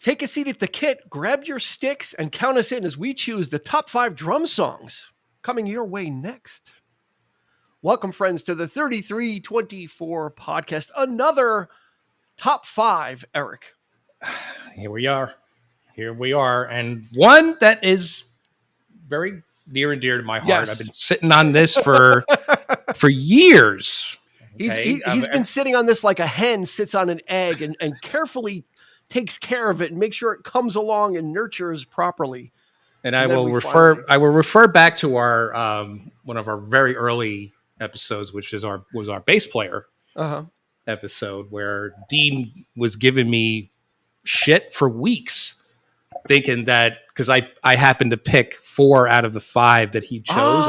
Take a seat at the kit, grab your sticks, and count us in as we choose the top 5 drum songs coming your way next. Welcome, friends, to the 3324 podcast. Another top 5, Eric. Here we are. And one that is very near and dear to my heart. Yes. I've been sitting on this for years. Okay? He's been sitting on this like a hen sits on an egg and carefully takes care of it and make sure it comes along and nurtures properly. And I will refer back to our one of our very early episodes, which was our bass player episode, where Dean was giving me shit for weeks, thinking that because I happened to pick 4 out of the 5 that he chose.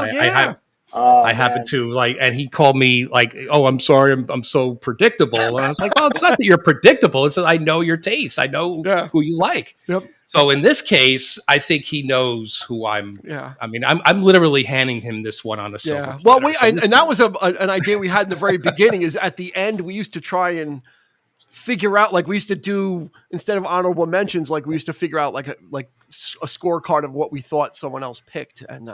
I happened to like, and he called me like, "Oh, I'm sorry, I'm so predictable." And I was like, "Well, it's not that you're predictable. It's that I know your taste. I know who you like." Yep. So in this case, I think he knows who I'm. Yeah. I mean, I'm literally handing him this one on a silver. Yeah. Well, and that was an idea we had in the very beginning. Is at the end we used to try and figure out, like we used to do instead of honorable mentions, like we used to figure out like a scorecard of what we thought someone else picked, and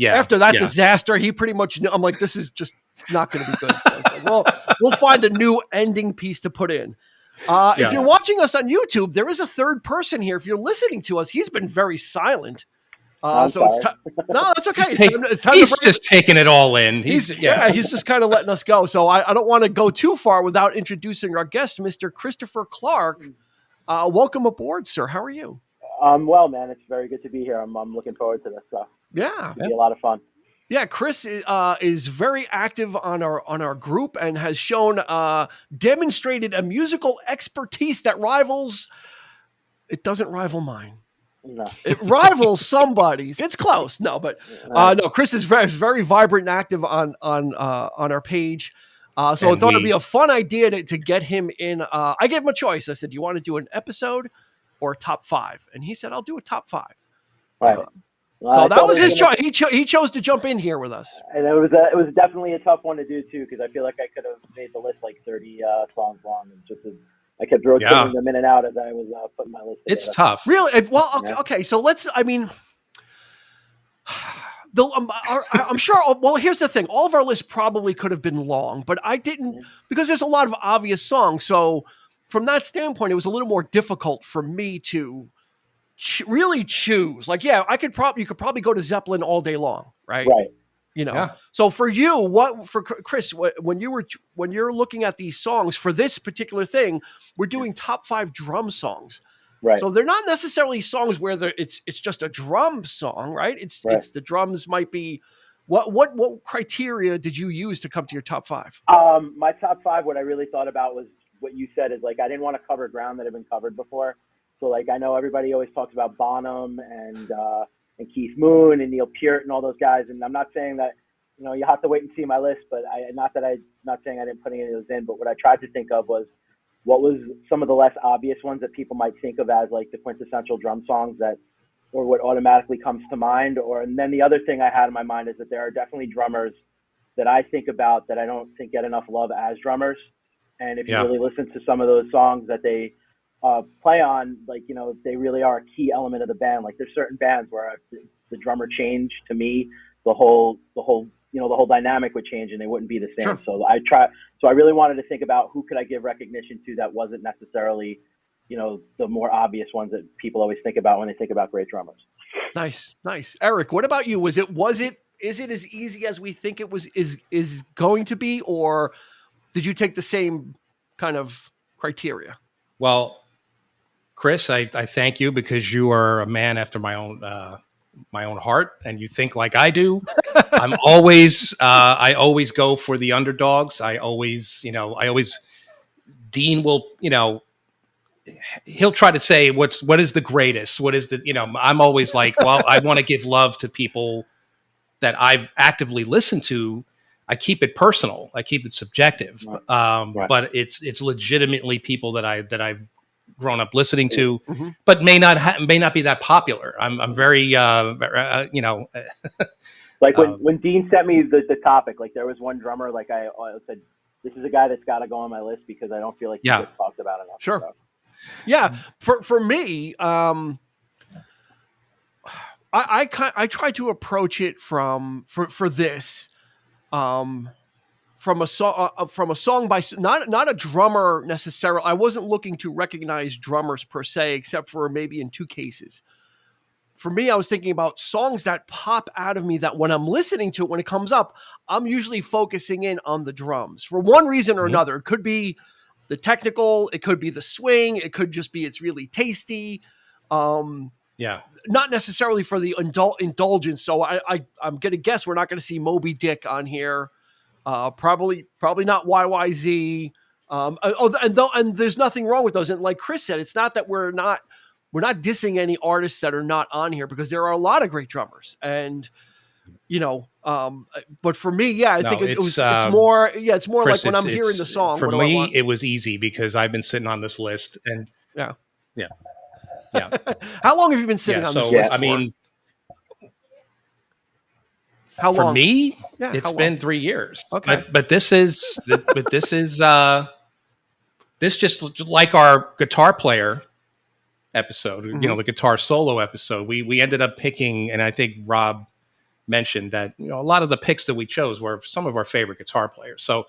after that disaster, he pretty much knew. I'm like, this is just not going to be good. So I was like, well, we'll find a new ending piece to put in. If you're watching us on YouTube, there is a third person here. If you're listening to us, he's been very silent. So it's no, that's okay. He's just taking it all in. He's just kind of letting us go. So I don't want to go too far without introducing our guest, Mr. Christopher Clark. Welcome aboard, sir. How are you? Well, man, it's very good to be here. I'm looking forward to this stuff. Yeah, it'll be a lot of fun. Yeah, Chris is very active on our group and has shown demonstrated a musical expertise that rivals. It doesn't rival mine. No. It rivals somebody's. It's close. No, but no. Chris is very, very vibrant and active on our page. So I thought it'd be a fun idea to get him in. I gave him a choice. I said, "Do you want to do an episode or a top 5?" And he said, "I'll do a top 5." Right. So that was his choice. He chose to jump in here with us. And it was definitely a tough one to do too, because I feel like I could have made the list like 30 songs long, and just I kept rotating them in and out as I was putting my list together. It's tough. Really? Well, okay. So let's. I mean, I'm sure. Well, here's the thing. All of our lists probably could have been long, but I didn't because there's a lot of obvious songs. So from that standpoint, it was a little more difficult for me to really choose. Like, you could probably go to Zeppelin all day long, right? Right. So for you, for Chris, when you're looking at these songs for this particular thing, we're doing top 5 drum songs. Right. So they're not necessarily songs where it's just a drum song, right? It's the drums might be. What criteria did you use to come to your top 5? My top 5, what I really thought about was what you said, is like I didn't want to cover ground that had been covered before. So like I know everybody always talks about Bonham and Keith Moon and Neil Peart and all those guys, and I'm not saying that you have to wait and see my list, but not saying I didn't put any of those in, but what I tried to think of was what was some of the less obvious ones that people might think of as like the quintessential drum songs or what automatically comes to mind. And then the other thing I had in my mind is that there are definitely drummers that I think about that I don't think get enough love as drummers. And if you really listen to some of those songs that they play on, like, they really are a key element of the band. Like there's certain bands where the drummer changed, to me, the whole dynamic would change and they wouldn't be the same. Sure. So I really wanted to think about who could I give recognition to that wasn't necessarily, the more obvious ones that people always think about when they think about great drummers. Nice. Eric, what about you? Is it as easy as we think it is going to be, or did you take the same kind of criteria? Well, Chris, I thank you because you are a man after my own heart, and you think like I do. I always go for the underdogs. Dean will, he'll try to say what is the greatest, what is the, I'm always like, well, I want to give love to people that I've actively listened to. I keep it personal. I keep it subjective. Right. But it's legitimately people that I've grown up listening to, but may not be that popular. I'm very, like when Dean sent me the topic, like there was one drummer, like I said, this is a guy that's got to go on my list because I don't feel like he gets talked about enough. Sure. Yeah, for me, I try to approach it for this, from a song by not a drummer necessarily. I wasn't looking to recognize drummers per se, except for maybe in two cases. For me, I was thinking about songs that pop out of me that when I'm listening to it, when it comes up, I'm usually focusing in on the drums for one reason or another. It could be the technical, it could be the swing, it could just be it's really tasty. Not necessarily for the indulgence. So I'm gonna guess we're not gonna see Moby Dick on here. Probably not YYZ. And there's nothing wrong with those. And like Chris said, it's not that we're not dissing any artists that are not on here, because there are a lot of great drummers. And but for me, I think it's more Chris, like when I'm hearing the song. For me, it was easy because I've been sitting on this list, and yeah. How long have you been sitting on this list? I mean, how long? For me, it's been 3 years. Okay, but this is this just like our guitar player episode, the guitar solo episode. We ended up picking, and I think Rob mentioned that a lot of the picks that we chose were some of our favorite guitar players. So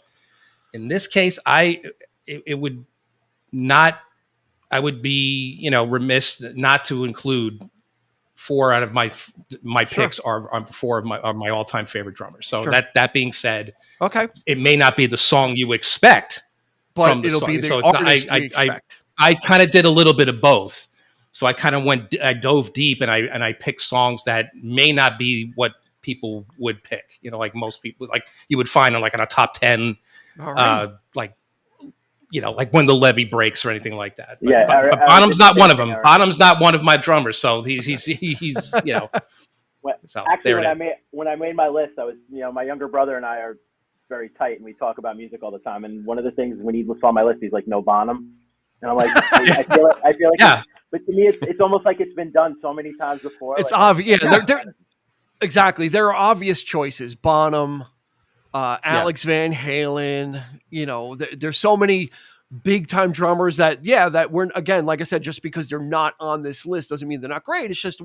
in this case, I would be remiss not to include 4 out of my picks are 4 of my all-time favorite drummers. So that being said, okay, it may not be the song you expect, but it'll be the artist you expect. I kind of did a little bit of both. So I dove deep, and I picked songs that may not be what people would pick. Like most people, like you would find on a top 10, like When the Levee Breaks or anything like that. But Bonham's not one of them. Bonham's not one of my drummers, so he's Actually, when I made my list, I was my younger brother and I are very tight, and we talk about music all the time. And one of the things when he saw my list, he's like, "No Bonham," and I'm like, I feel like yeah. But to me, it's almost like it's been done so many times before. It's obvious. Yeah, exactly. There are obvious choices. Bonham, Alex Van Halen. There's so many big time drummers that we're, again, like I said, just because they're not on this list doesn't mean they're not great. It's just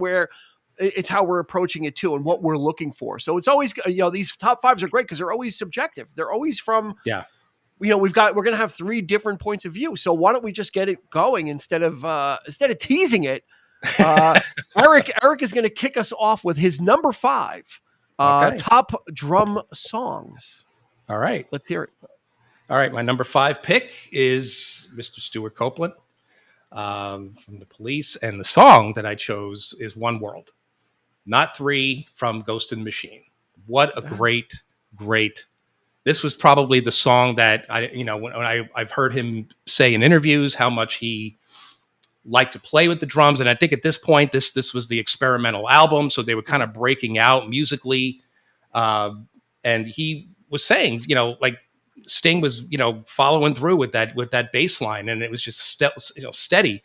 it's how we're approaching it too, and what we're looking for. So it's always, these top 5s are great because they're always subjective. They're always from, we're going to have 3 different points of view. So why don't we just get it going instead of teasing it? Eric is going to kick us off with his number 5 top drum songs. All right, let's hear it. All right, my number 5 pick is Mr. Stewart Copeland from The Police, and the song that I chose is "One World," not 3 from Ghost and Machine. What a great. This was probably the song that I've heard him say in interviews how much he liked to play with the drums. And I think at this point, this was the experimental album. So they were kind of breaking out musically. And he was saying, like Sting was, following through with that bass line, and it was just steady.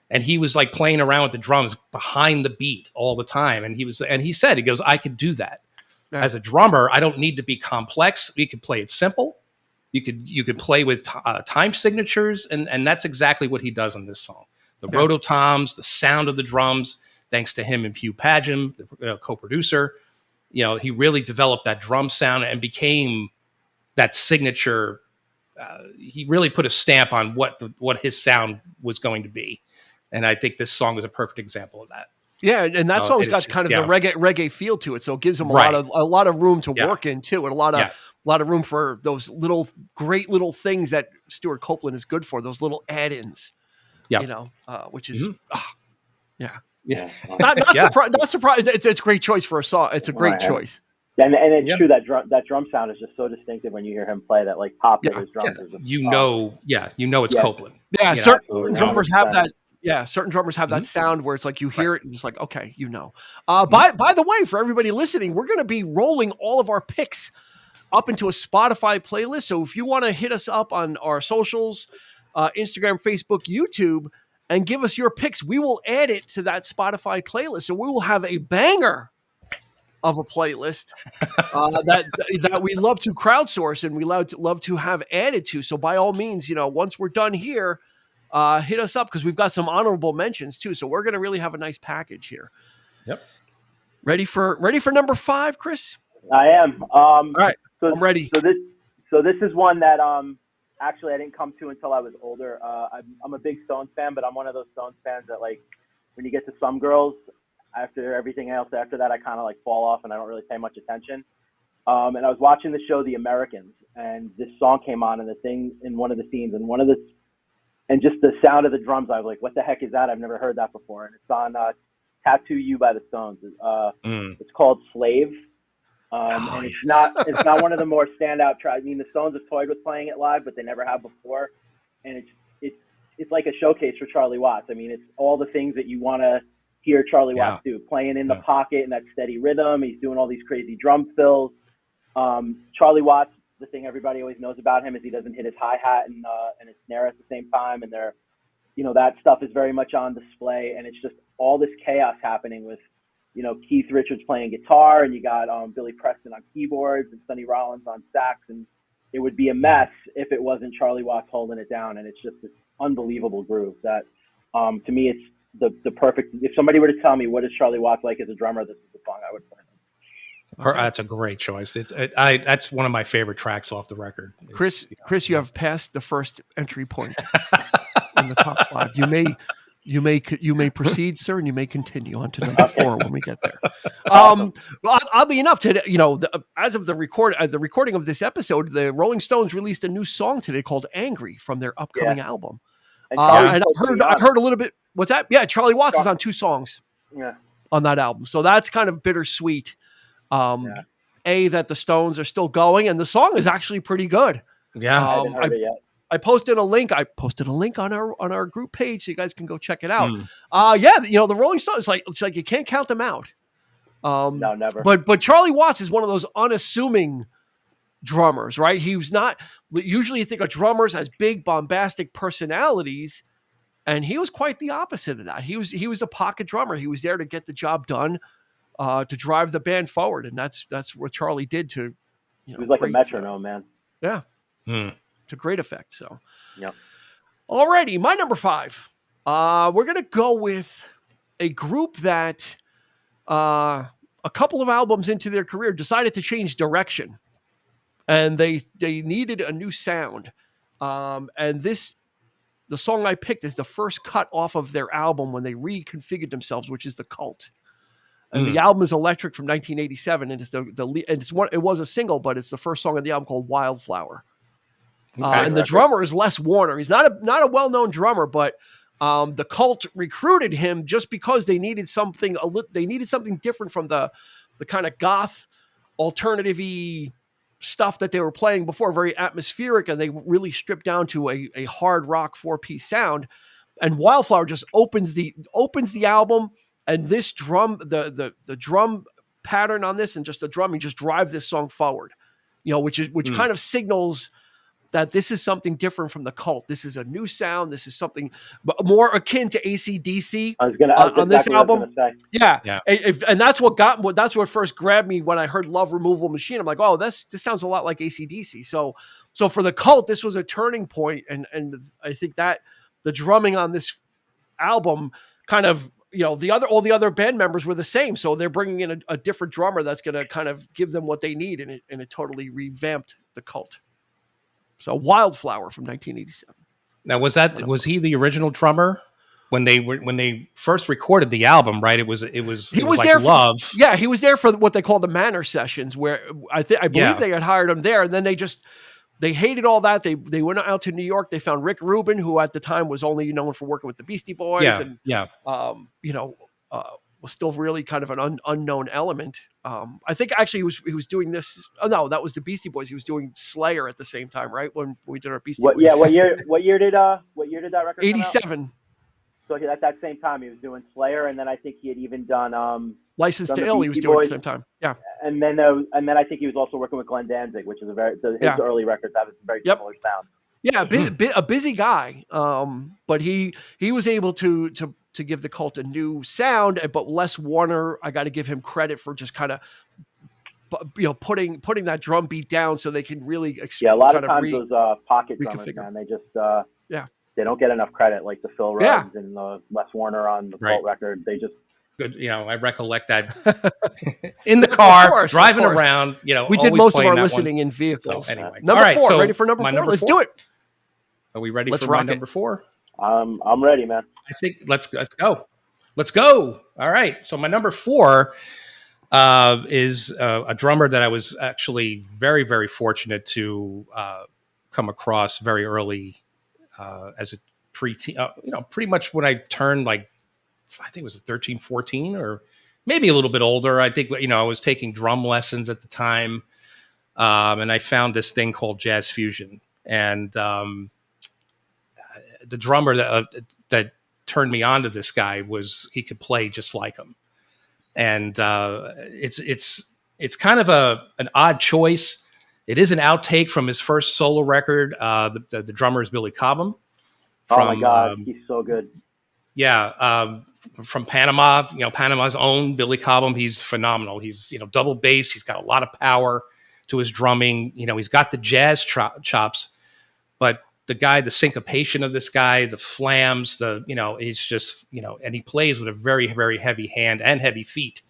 And he was like playing around with the drums behind the beat all the time. And he said, he goes, I could do that. As a drummer, I don't need to be complex. You could play it simple. You could play with time signatures, and that's exactly what he does on this song. The rototoms, the sound of the drums, thanks to him and Hugh Padgham, the co-producer. He really developed that drum sound and became that signature. He really put a stamp on what his sound was going to be, and I think this song is a perfect example of that. Yeah, and that song's got kind of the reggae feel to it, so it gives him a lot of room to work in too, and a lot of room for those great little things that Stewart Copeland is good for, those little add-ins. Which is not surprised. It's a great choice for a song. It's a great choice. And it's true that drum sound is just so distinctive when you hear him play that pop that his drums. It's Copeland. Yeah, certain drummers have that. Yeah, certain drummers have that sound where it's like you hear it and it's like, okay, By the way, for everybody listening, we're going to be rolling all of our picks up into a Spotify playlist. So if you want to hit us up on our socials, Instagram, Facebook, YouTube, and give us your picks, we will add it to that Spotify playlist. So we will have a banger of a playlist that we love to crowdsource and we love to have added to. So by all means, once we're done here, hit us up because we've got some honorable mentions too. So we're going to really have a nice package here. Yep. Ready for number 5, Chris? I am. All right. So, I'm ready. So this is one that actually I didn't come to until I was older. I'm a big Stones fan, but I'm one of those Stones fans that, like, when you get to some girls, after everything else after that, I kind of like fall off and I don't really pay much attention. And I was watching the show The Americans, and this song came on, and the thing in one of the scenes, and just the sound of the drums, I was like, what the heck is that? I've never heard that before. And it's on Tattoo You by the Stones. It's called Slave. And it's not one of the more standout tracks. I mean, the Stones have toyed with playing it live, but they never have before. And it's like a showcase for Charlie Watts. I mean, it's all the things that you want to hear Charlie Watts do, playing in the pocket and that steady rhythm. He's doing all these crazy drum fills. Charlie Watts, the thing everybody always knows about him is he doesn't hit his hi-hat and his snare at the same time. And that stuff is very much on display. And it's just all this chaos happening with, Keith Richards playing guitar, and you got Billy Preston on keyboards and Sonny Rollins on sax. And it would be a mess if it wasn't Charlie Watts holding it down. And it's just this unbelievable groove that, to me, it's the perfect. If somebody were to tell me what is Charlie Watts like as a drummer, this is the song I would play. That's a great choice. That's one of my favorite tracks off the record. Chris, you have passed the first entry point in the top 5. You may proceed, sir, and you may continue on to number 4 when we get there. Well, oddly enough, today, as of the recording of this episode, the Rolling Stones released a new song today called "Angry" from their upcoming album. And I heard a little bit. What's that? Yeah, Charlie Watts is on 2 songs on that album, so that's kind of bittersweet. That the Stones are still going, and the song is actually pretty good. Yeah, I haven't heard it yet. I posted a link on our group page, so you guys can go check it out. The Rolling Stones, it's like you can't count them out. No, never. But Charlie Watts is one of those unassuming drummers, right? He was not. Usually, you think of drummers as big, bombastic personalities, and he was quite the opposite of that. He was a pocket drummer. He was there to get the job done. To drive the band forward, and that's what Charlie did to. He was like a metronome, man. Yeah, to great effect. So, yeah. Alrighty, my number 5. We're gonna go with a group that, a couple of albums into their career, decided to change direction, and they needed a new sound. And the song I picked is the first cut off of their album when they reconfigured themselves, which is The Cult. And the album is Electric from 1987, and it was a single, but it's the first song on the album called Wildflower. And the drummer is Les Warner. He's not a well-known drummer, but the Cult recruited him just because they needed something. They needed something different from the kind of goth, alternative-y stuff that they were playing before, very atmospheric, and they really stripped down to a hard rock 4-piece sound. And Wildflower just opens the album. And this drum, the drum pattern on this, and just the drumming, just drive this song forward, which kind of signals that this is something different from the Cult. This is a new sound. This is something more akin to AC/DC on this album. Yeah. And that's what first grabbed me when I heard Love Removal Machine. I'm like, oh, this sounds a lot like AC/DC. So for the Cult, this was a turning point, and I think that the drumming on this album kind of. All the other band members were the same, so they're bringing in a different drummer that's going to kind of give them what they need, and it totally revamped the Cult. So Wildflower from 1987. Now, was he the original drummer when they first recorded the album? Right, he was like there Love. He was there for what they call the Manor sessions, where I believe they had hired him there, and then they hated all that. They went out to New York. They found Rick Rubin, who at the time was only known for working with the Beastie Boys, was still really kind of an unknown element. I think actually he was doing this. Oh no, that was the Beastie Boys. He was doing Slayer at the same time, right? When we did our Beastie Boys. Yeah, what year did that record 87. Come out? So at that same time, he was doing Slayer, and then I think he had even done License to Ill. He was doing at the same time. Yeah, and then I think he was also working with Glenn Danzig, which is his early records have a very similar sound. Yeah, a busy guy, but he was able to give the Cult a new sound. But Les Warner, I got to give him credit for just kind of putting that drum beat down so they can really a lot of times those pocket drummers, man, they just they don't get enough credit, like the Phil Ruggs and the Les Warner on the Cult record. They just good. I recollect that in the car, driving around. We did most of our listening in vehicles. So anyway, number 4. Ready for number 4? Let's do it. Are we ready for my number 4? I'm ready, man. I think let's go. Let's go. All right. So my number 4 is a drummer that I was actually very, very fortunate to come across very early as a pre-teen. Pretty much when I turned I think it was 13, 14, or maybe a little bit older. I think I was taking drum lessons at the time, and I found this thing called jazz fusion, and the drummer that turned me on to this guy was he could play just like him. And it's kind of an odd choice. It is an outtake from his first solo record. The drummer is Billy Cobham. Oh my God, he's so good. Yeah, from Panama. Panama's own Billy Cobham. He's phenomenal. He's double bass. He's got a lot of power to his drumming. He's got the jazz chops, but the syncopation of this guy, the flams, he's just, and he plays with a very, very heavy hand and heavy feet,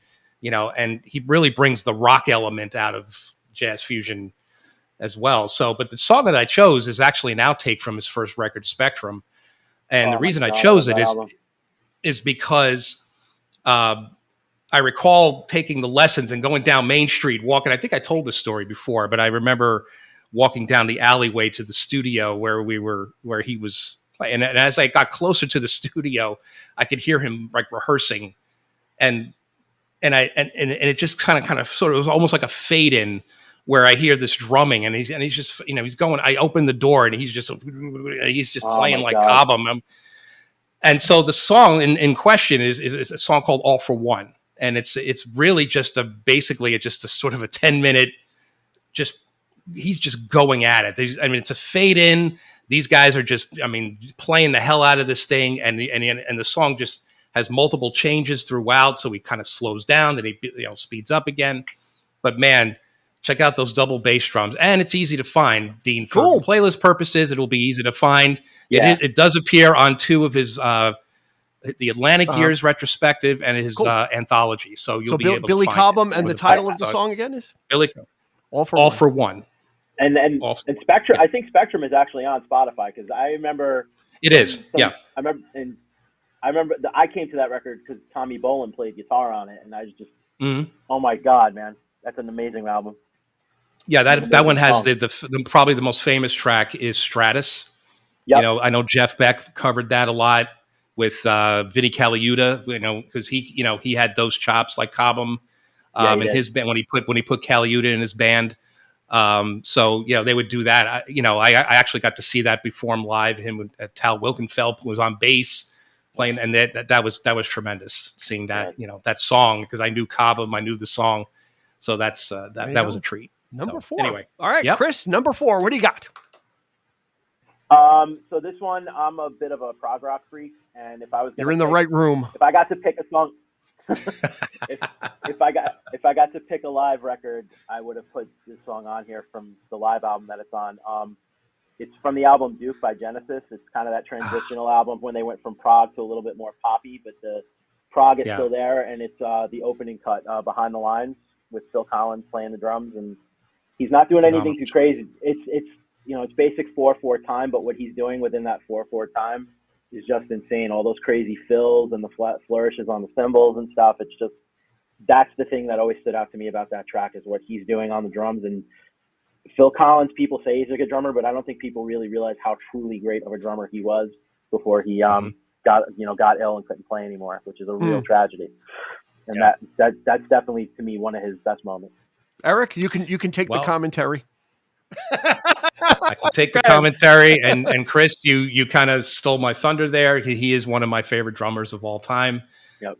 and he really brings the rock element out of jazz fusion as well. So, but the song that I chose is actually an outtake from his first record, Spectrum. And the reason I chose it is because I recall taking the lessons and going down Main Street, walking. I think I told this story before, but I remember walking down the alleyway to the studio where he was playing. And as I got closer to the studio, I could hear him rehearsing, and it just kind of sort of, it was almost like a fade in where I hear this drumming, and he's just he's going. I open the door and he's just playing like Cobham. And so the song in question is a song called All for One, and it's really just basically a sort of a 10-minute he's just going at it. It's a fade in. These guys are just, playing the hell out of this thing, and the song just has multiple changes throughout. So he kind of slows down, then he speeds up again. But man, check out those double bass drums, and it's easy to find. Dean, for playlist purposes, it'll be easy to find. Yeah. It does appear on 2 of his the Atlantic Years retrospective and his anthology. So you'll be able to find Billy Cobham, and the title of the song again is Billy All for One. And Spectrum, I think Spectrum is actually on Spotify, because I remember it is. I remember I came to that record because Tommy Bolin played guitar on it, and I was just, oh my God, man, that's an amazing album. Yeah, that one has the probably the most famous track is Stratus. Yep. I know Jeff Beck covered that a lot with Vinnie Caliuta. Because he had those chops like Cobham in his band when he put Caliuta in his band. So they would do that. I actually got to see that perform live. Him with Tal Wilkenfeld was on bass playing, and that was tremendous seeing that that song, because I knew Cobham, I knew the song, so that was a treat. Number 4. Anyway, all right, Chris, number 4. What do you got? So this one, I'm a bit of a prog rock freak, and if I was you're in the right room. If I got to pick a song. if I got to pick a live record, I would have put this song on here from the live album that it's on. It's from the album Duke by Genesis. It's kind of that transitional album when they went from prog to a little bit more poppy, but the prog is still there, and it's the opening cut, Behind the Lines, with Phil Collins playing the drums, and he's not doing anything too crazy. It's basic 4/4 time, but what he's doing within that 4/4 time is just insane. All those crazy fills and the flat flourishes on the cymbals and stuff. It's just, that's the thing that always stood out to me about that track, is what he's doing on the drums. And Phil Collins, people say he's a good drummer, but I don't think people really realize how truly great of a drummer he was before he got ill and couldn't play anymore, which is a real tragedy. And that's definitely, to me, one of his best moments. Eric, you can take the commentary. I can take the commentary, and Chris, you kind of stole my thunder there. He is one of my favorite drummers of all time. Yep.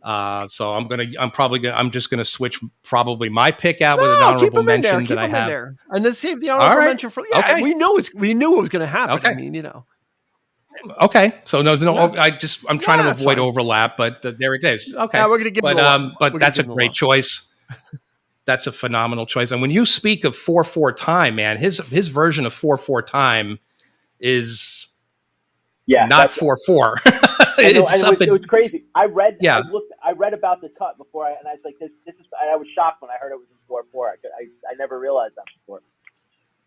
So I'm just gonna switch probably my pick out with an honorable mention that I have, and then save the honorable mention for. Yeah, okay. We knew it was gonna happen. Okay. Okay, so no. I'm trying to avoid overlap, but there it is. Okay, we're gonna give. But that's a great choice. That's a phenomenal choice. And when you speak of 4/4 time, man, his version of 4/4 time is Yeah, not 4/4. It was crazy. I read about the cut before, and I was like, this is. I was shocked when I heard it was in 4/4. I never realized that before.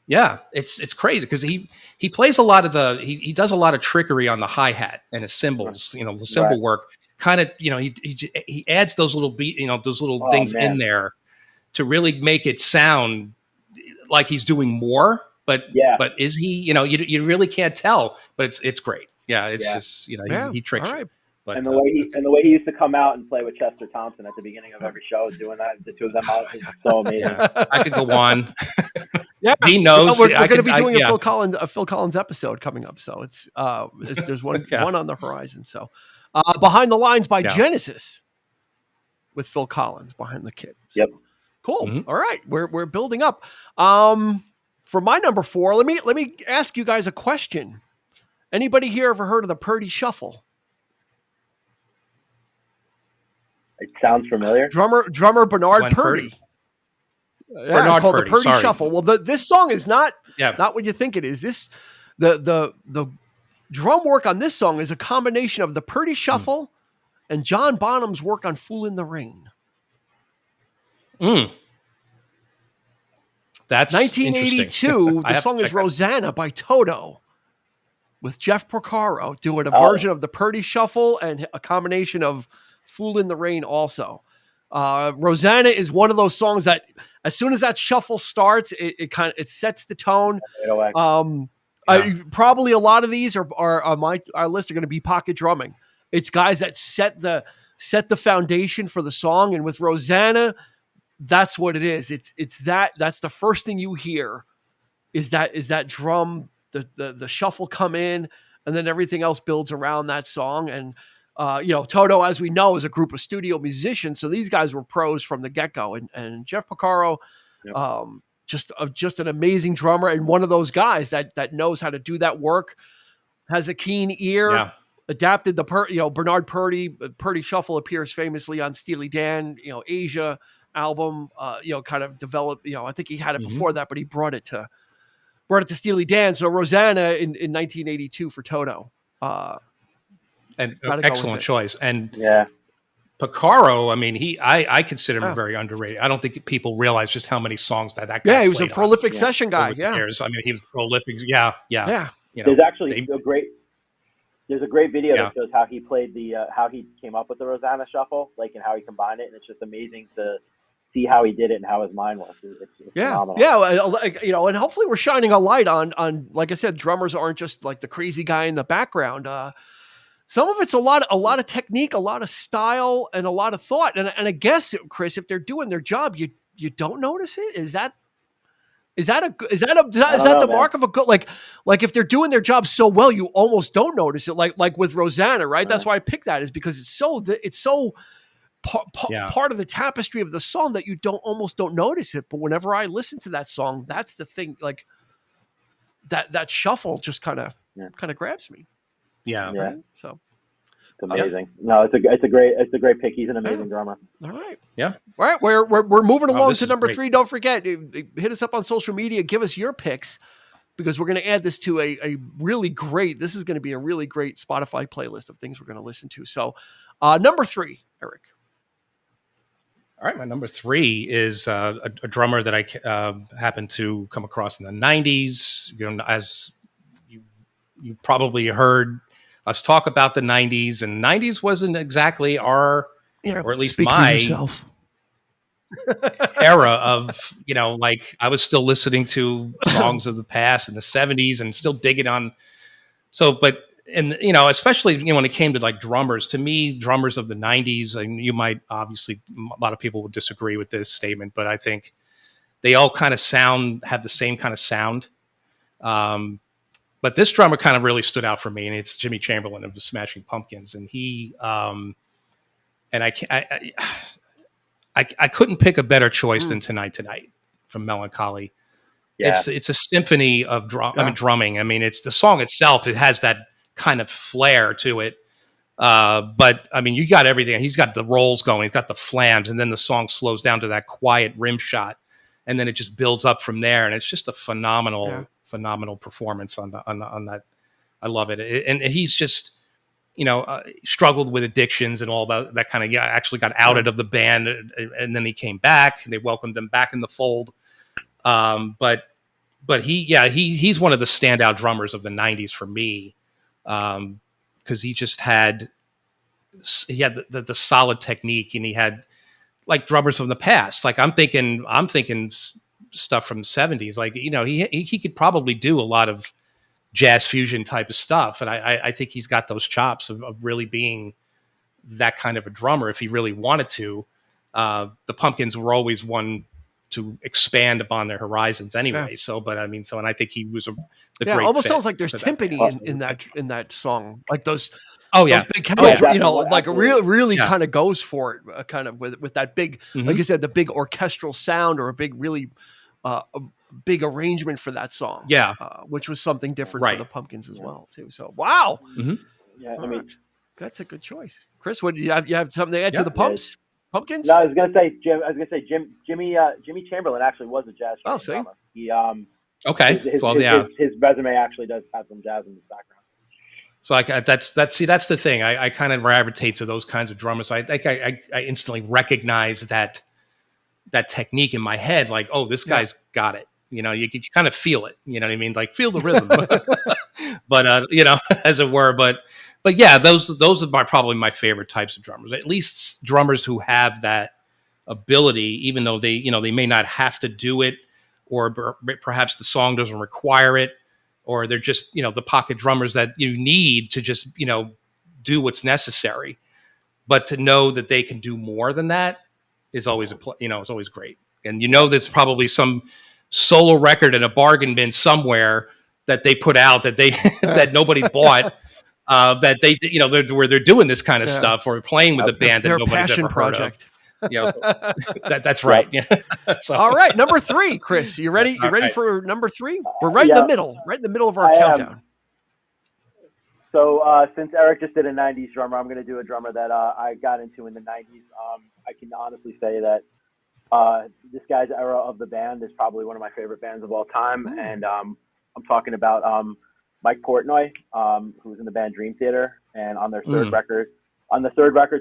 Yeah, it's crazy because he plays a lot of he does a lot of trickery on the hi-hat and his cymbals, the cymbal work. Kind of, he adds those little those little things in there to really make it sound like he's doing more. But is he? You really can't tell. But it's great. Yeah, it's just he tricks you. But, and the way he used to come out and play with Chester Thompson at the beginning of every show, doing that, the two of them out, is so amazing. Yeah, I could go on. Yeah, he knows. We're going to be doing a Phil Collins episode coming up, so it's there's one on the horizon. So, Behind the Lines by Genesis with Phil Collins behind the kit. So, yep. Cool. Mm-hmm. All right, we're building up. For my number 4, let me ask you guys a question. Anybody here ever heard of the Purdie Shuffle? It sounds familiar. Drummer Bernard Purdie. Bernard called Purdie, the Purdie Shuffle. Well, this song is not what you think it is. The drum work on this song is a combination of the Purdie Shuffle and John Bonham's work on "Fool in the Rain." That's 1982. The song is "Rosanna" by Toto, with Jeff Porcaro doing a version of the Purdie Shuffle and a combination of "Fool in the Rain" also. Rosanna is one of those songs that as soon as that shuffle starts, it sets the tone. Probably a lot of these are our list are going to be pocket drumming. It's guys that set the foundation for the song, and with Rosanna, that's what it is. That's the first thing you hear is that drum, the shuffle come in, and then everything else builds around that song. And Toto, as we know, is a group of studio musicians, so these guys were pros from the get-go. And Jeff Porcaro, just an amazing drummer, and one of those guys that knows how to do that work, has a keen ear. Yeah. Adapted the Bernard Purdie Shuffle appears famously on Steely Dan, Asia album. Kind of developed. I think he had it before that, but he brought it to Steely Dan. So Rosanna in 1982 for Toto. And excellent choice. And Porcaro, I mean, I consider him very underrated. I don't think people realize just how many songs that guy. Yeah, he was a prolific session guy. Yeah, I mean, he was prolific. Yeah. There's actually There's a great video that shows how he played how he came up with the Rosanna Shuffle, and how he combined it, and it's just amazing to see how he did it and how his mind was. It's phenomenal. Yeah, and hopefully we're shining a light on, like I said, drummers aren't just like the crazy guy in the background. Some of it's a lot of technique, a lot of style, and a lot of thought. And I guess, Chris, if they're doing their job, you don't notice it. Is that the mark of a good, like if they're doing their job so well, you almost don't notice it. Like with Rosanna, right? That's why I picked that, is because it's so part of the tapestry of the song that you almost don't notice it. But whenever I listen to that song, that's the thing. Like that shuffle just kind of grabs me. Yeah. Right? So it's amazing. No, it's a great pick. He's an amazing drummer. All right. Yeah. All right. We're moving along to number 3. Don't forget, hit us up on social media. Give us your picks, because we're going to add this to a really great. This is going to be a really great Spotify playlist of things we're going to listen to. So, number 3, Eric. All right, my number 3 is a drummer that I happened to come across in the 90s. As you probably heard us talk about the 90s, and 90s wasn't exactly our, or at least my era of, I was still listening to songs of the past in the 70s and still digging on. So, but, and, especially, when it came to drummers, to me, drummers of the 90s, and you might, obviously, a lot of people would disagree with this statement, but I think they all kind of have the same kind of sound. But this drummer kind of really stood out for me, and it's Jimmy Chamberlin of the Smashing Pumpkins. And he, and I couldn't pick a better choice than Tonight from Melancholy. Yeah. It's a symphony of drumming. I mean, it's the song itself. It has that kind of flair to it. But I mean, you got everything. He's got the rolls going. He's got the flams, and then the song slows down to that quiet rim shot, and then it just builds up from there. And it's just a phenomenal performance on I love it. And he's just, struggled with addictions and all that kind of, actually got outed of the band, and then he came back and they welcomed him back in the fold. But he's one of the standout drummers of the 90s for me. Cause he just had the solid technique, and he had like drummers from the past. Like I'm thinking stuff from the 70s. Like, he could probably do a lot of jazz fusion type of stuff. And I think he's got those chops of really being that kind of a drummer if he really wanted to. The Pumpkins were always one to expand upon their horizons anyway. Yeah. And I think he was the great almost fit sounds like there's timpani in that song. Like those, those big kettle, like really kind of goes for it, kind of with that big, like you said, the big orchestral sound, or a big, really, a big arrangement for that song. Yeah. Which was something different for the Pumpkins as well too. So, wow. Mm-hmm. Yeah. I mean, that's a good choice. Chris, what do you have? You have something to add to the Pumpkins? No, I was gonna say Jimmy Chamberlain actually was a jazz drummer. He okay. His resume actually does have some jazz in his background. So that's the thing. I kind of gravitate to those kinds of drummers. I think I instantly recognize that technique in my head. Like, oh, this guy's got it. You kind of feel it. You know what I mean? Like, feel the rhythm. But as it were. But yeah, those are probably my favorite types of drummers. At least drummers who have that ability, even though they may not have to do it, or perhaps the song doesn't require it, or they're just the pocket drummers that you need to just do what's necessary. But to know that they can do more than that is always it's always great. And there's probably some solo record in a bargain bin somewhere that they put out that they that nobody bought. That they, where they're doing this kind of stuff, or playing with a band that nobody's ever project. Heard of. So that's right. So. All right, number 3, Chris. You ready? You ready for number 3? We're right in the middle of our countdown. So since Eric just did a 90s drummer, I'm going to do a drummer that I got into in the 90s. I can honestly say that this guy's era of the band is probably one of my favorite bands of all time, and I'm talking about Mike Portnoy, who was in the band Dream Theater, and on their third record,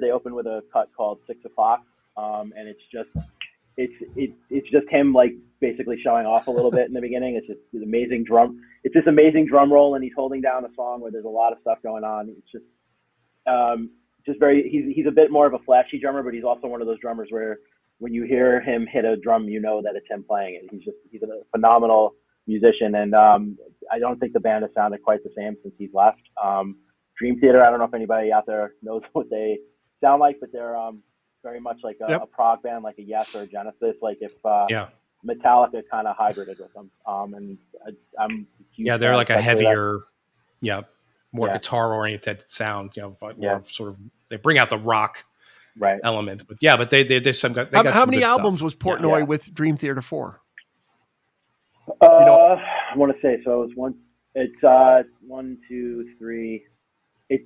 they opened with a cut called 6 O'Clock, and it's just him like basically showing off a little bit in the beginning. It's just an amazing drum. It's this amazing drum roll, and he's holding down a song where there's a lot of stuff going on. It's just very. He's a bit more of a flashy drummer, but he's also one of those drummers where when you hear him hit a drum, that it's him playing it. He's a phenomenal musician, and I don't think the band has sounded quite the same since he's left. Dream Theater, I don't know if anybody out there knows what they sound like, but they're very much like a prog band, like a Yes or a Genesis, like if Metallica kind of hybrided with them. And I'm they're like a heavier, more guitar-oriented sound. More sort of, they bring out the rock element. But there's some. How many albums was Portnoy with Dream Theater for? I want to say so. It's 1, 2, 3. I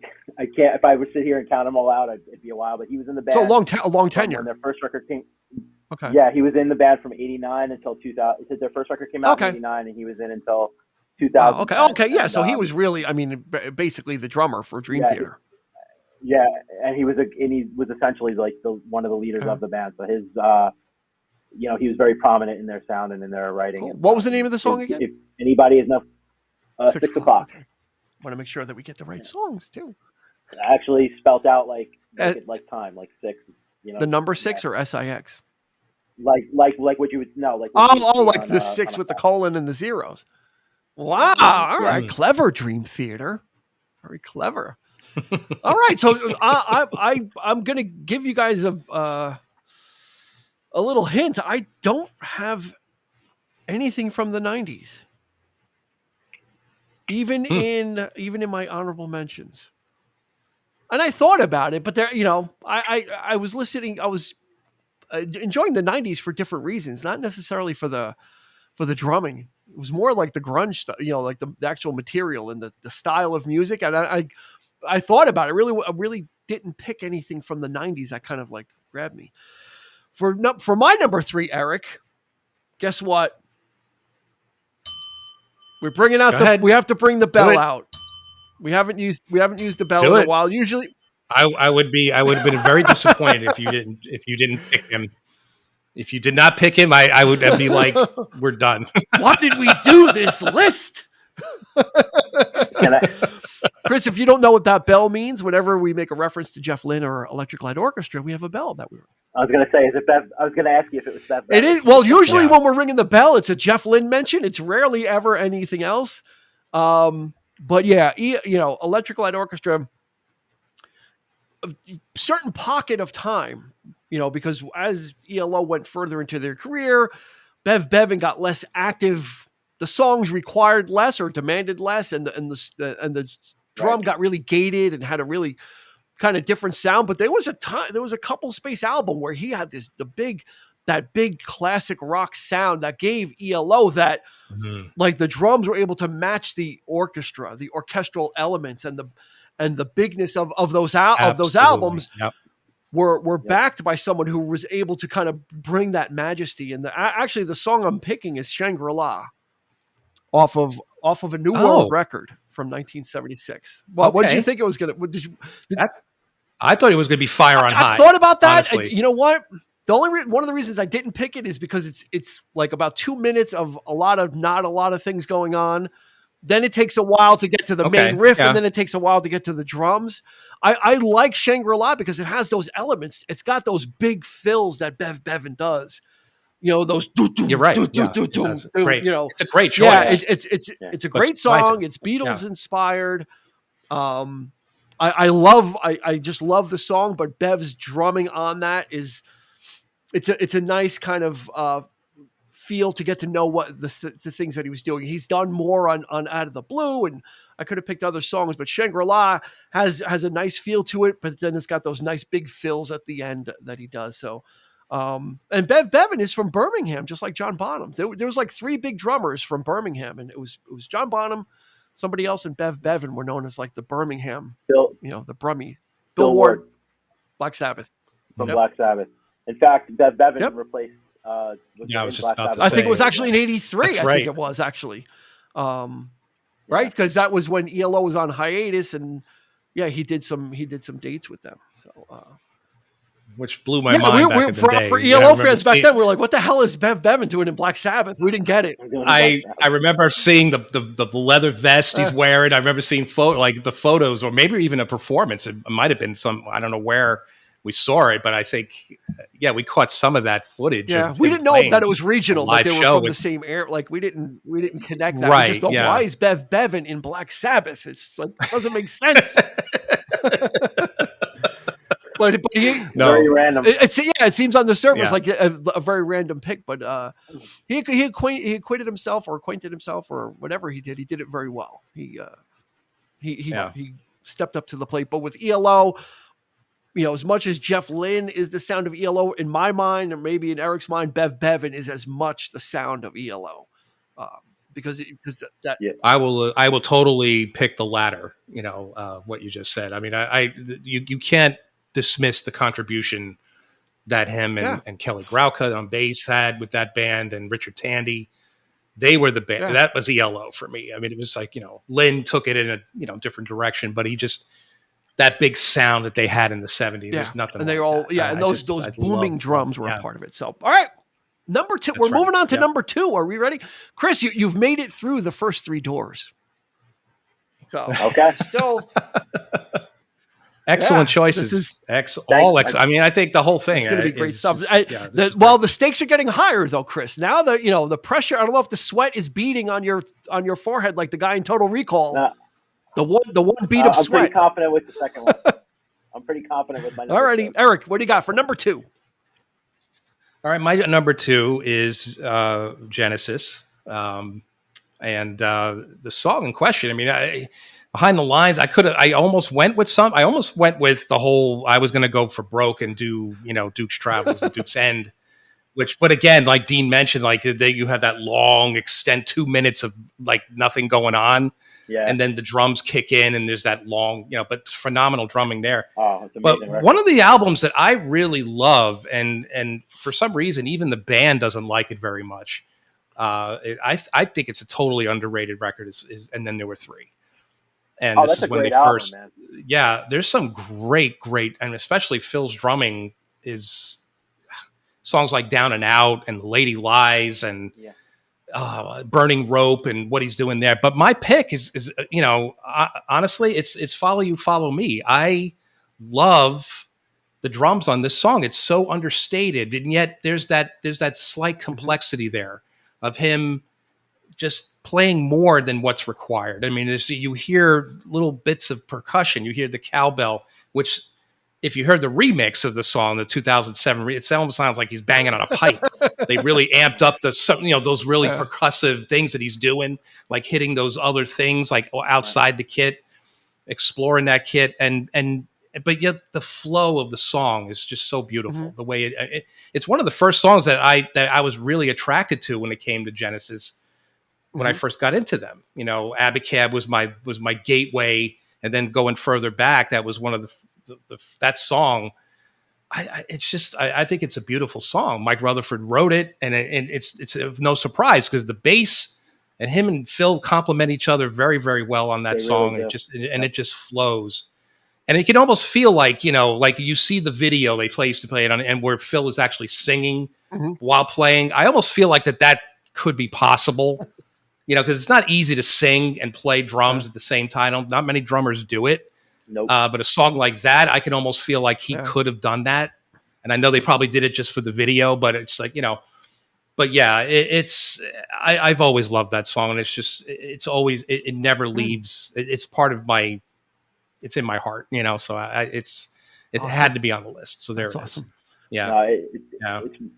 can't. If I would sit here and count them all out, it'd be a while. But he was in the band. So a long tenure. When their first record came. Okay. Yeah, he was in the band from '89 until 2000. Their first record came out in '89, and he was in until 2000. Okay. Yeah. So he was really, basically the drummer for Dream Theater. Yeah, and he was essentially like one of the leaders of the band. So his, he was very prominent in their sound and in their writing. Cool. What was the name of the song again? If anybody is enough, 6 O'Clock. Okay. Want to make sure that we get the right songs too. Actually spelt out like time, like 6. The number 6 or SIX? Like what you would know, like like the 6 with the colon and the zeros. Wow! All right, clever Dream Theater, very clever. All right, so I'm gonna give you guys a little hint. I don't have anything from the 90s. Even in my honorable mentions. And I thought about it, but there, I was listening, I was enjoying the 90s for different reasons, not necessarily for the drumming. It was more like the grunge stuff, like the actual material and the style of music. And I thought about it. I really didn't pick anything from the 90s that kind of like grabbed me. For my number 3, Eric, guess what? We're bringing out we have to bring the bell out. We haven't used the bell in a while. Usually, I would have been very disappointed if you didn't pick him. If you did not pick him, I would be like, we're done. Why did we do this list? Chris, if you don't know what that bell means, whenever we make a reference to Jeff Lynne or Electric Light Orchestra, we have a bell that we were. I was going to say, is it Bev? I was going to ask you if it was Bev. It is. Well, usually when we're ringing the bell, it's a Jeff Lynne mention. It's rarely ever anything else. But yeah, Electric Light Orchestra, a certain pocket of time, because as ELO went further into their career, Bev Bevan got less active. The songs required less or demanded less, and the drum got really gated and had a really kind of different sound. But there was a couple space album where he had that big classic rock sound that gave ELO that, like, the drums were able to match the orchestra, the orchestral elements, and the bigness of those albums. Yep. Were backed by someone who was able to kind of bring that majesty. And actually, the song I'm picking is Shangri-La, off of a New World record from 1976. Well, okay. What did you think it was going to? I thought it was going to be Fire on High. I thought about that. You know what? The only one of the reasons I didn't pick it is because it's like about 2 minutes of not a lot of things going on. Then it takes a while to get to the main riff, and then it takes a while to get to the drums. I like Shangri-La because it has those elements. It's got those big fills that Bev Bevan does. Those. You're right. It's great. It's a great choice. Yeah, it's a great song. It's Beatles inspired. I just love the song, but Bev's drumming on that it's a nice kind of feel to get to know what the things that he was doing. He's done more on Out of the Blue, and I could have picked other songs, but Shangri-La has a nice feel to it, but then it's got those nice big fills at the end that he does. So, and Bev Bevan is from Birmingham, just like John Bonham. There was like 3 big drummers from Birmingham, and it was John Bonham, somebody else, and Bev Bevan were known as like the Birmingham, the Brummie. Bill Ward, Black Sabbath. From Black Sabbath. In fact, Bev Bevan replaced. I was just about to say. I think it was actually in '83. That's I right. think it was actually, right? Because that was when ELO was on hiatus, and he did some dates with them. So, which blew my mind back in the day. For ELO fans back then, we were like, "What the hell is Bev Bevan doing in Black Sabbath?" We didn't get it. I remember seeing the leather vest he's wearing. I remember seeing the photos, or maybe even a performance. It might have been I don't know where we saw it, but I think, we caught some of that footage. Yeah, we didn't know that it was regional, that they were from the same area. Like, we didn't connect that. Right, we just thought, why is Bev Bevan in Black Sabbath? It's like, it doesn't make sense. but very random. It seems on the surface like a very random pick, but he acquainted himself or whatever he did. He did it very well. He stepped up to the plate. But with ELO, as much as Jeff Lynne is the sound of ELO in my mind, or maybe in Eric's mind, Bev Bevan is as much the sound of ELO, because that. Yeah. I will totally pick the latter. What you just said. I mean, you can't dismiss the contribution that him and Kelly Grauka on bass had with that band, and Richard Tandy. They were the band. That was ELO for me. I mean, it was like, Lynne took it in a different direction, but he just. That big sound that they had in the 70s. There's nothing. And they all, and those booming drums were a part of it. So, all right. Number 2. We're moving on to number 2. Are we ready? Chris, you've made it through the first 3 doors. So, okay. Still. Excellent choices. I mean, I think the whole thing. It's going to be great stuff. The stakes are getting higher, though, Chris. Now that, the pressure, I don't know if the sweat is beating on your forehead like the guy in Total Recall. The one beat of sweat. I'm pretty confident with the second one. I'm pretty confident with my number. Alrighty, 2. Eric, what do you got for number 2? All right, my number 2 is Genesis, and the song in question. I mean, Behind the Lines. I almost went with the whole. I was going to go for Broke and do Duke's Travels and Duke's End. But again, like Dean mentioned, like you have that long extent 2 minutes of like nothing going on. Yeah. And then the drums kick in, and there's that long, but phenomenal drumming there. Oh, it's but amazing. One of the albums that I really love, and for some reason, even the band doesn't like it very much. I think it's a totally underrated record. And then there were 3. And this is when they first, yeah, there's some great, and especially Phil's drumming is songs like Down and Out and Lady Lies and Burning Rope and what he's doing there. But my pick is honestly, it's Follow You, Follow Me. I love the drums on this song. It's so understated, and yet there's that slight complexity there of him just playing more than what's required. I mean, you hear little bits of percussion. You hear the cowbell, which if you heard the remix of the song, the 2007, it almost sounds like he's banging on a pipe. They really amped up those really percussive things that he's doing, like hitting those other things, like outside the kit, exploring that kit. But yet the flow of the song is just so beautiful. Mm-hmm. The way it's one of the first songs that I was really attracted to when it came to Genesis. When I first got into them, Abacab was my gateway, and then going further back, that was one of that song. I think it's a beautiful song. Mike Rutherford wrote it, and it's no surprise because the bass and him and Phil complement each other very, very well on that song. Really it just flows, and it can almost feel like like you see the video they used to play it on, and where Phil is actually singing while playing. I almost feel like that could be possible. Because it's not easy to sing and play drums at the same time. Not many drummers do it. Nope. But a song like that, I can almost feel like he could have done that. And I know they probably did it just for the video, but it's like, but yeah, I've always loved that song. And it's always, it never leaves. It's part of it's in my heart, so it had to be on the list. So there it is. Yeah.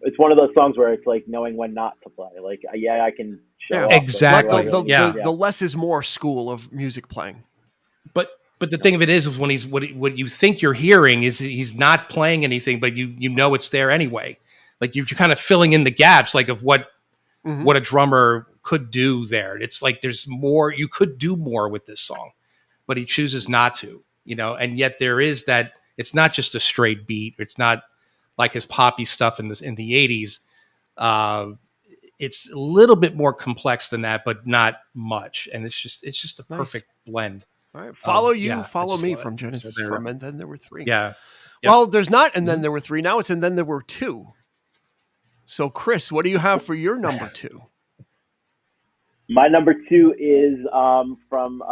It's one of those songs where it's like knowing when not to play. Like, I can show off. Exactly. The less is more school of music playing. But the thing of it is when he's what you think you're hearing is he's not playing anything, but you know it's there anyway. Like you're kind of filling in the gaps, like of what a drummer could do there. It's like there's more you could do more with this song, but he chooses not to. And yet there is that. It's not just a straight beat. It's not like his poppy stuff in the 80s. It's a little bit more complex than that, but not much. And it's just a perfect blend. All right. Follow You, Follow Me from Genesis. From And Then There Were Three. Yeah. Well, there's not And Then There Were Three. Now it's And Then There Were Two. So, Chris, what do you have for your number two? My number two is from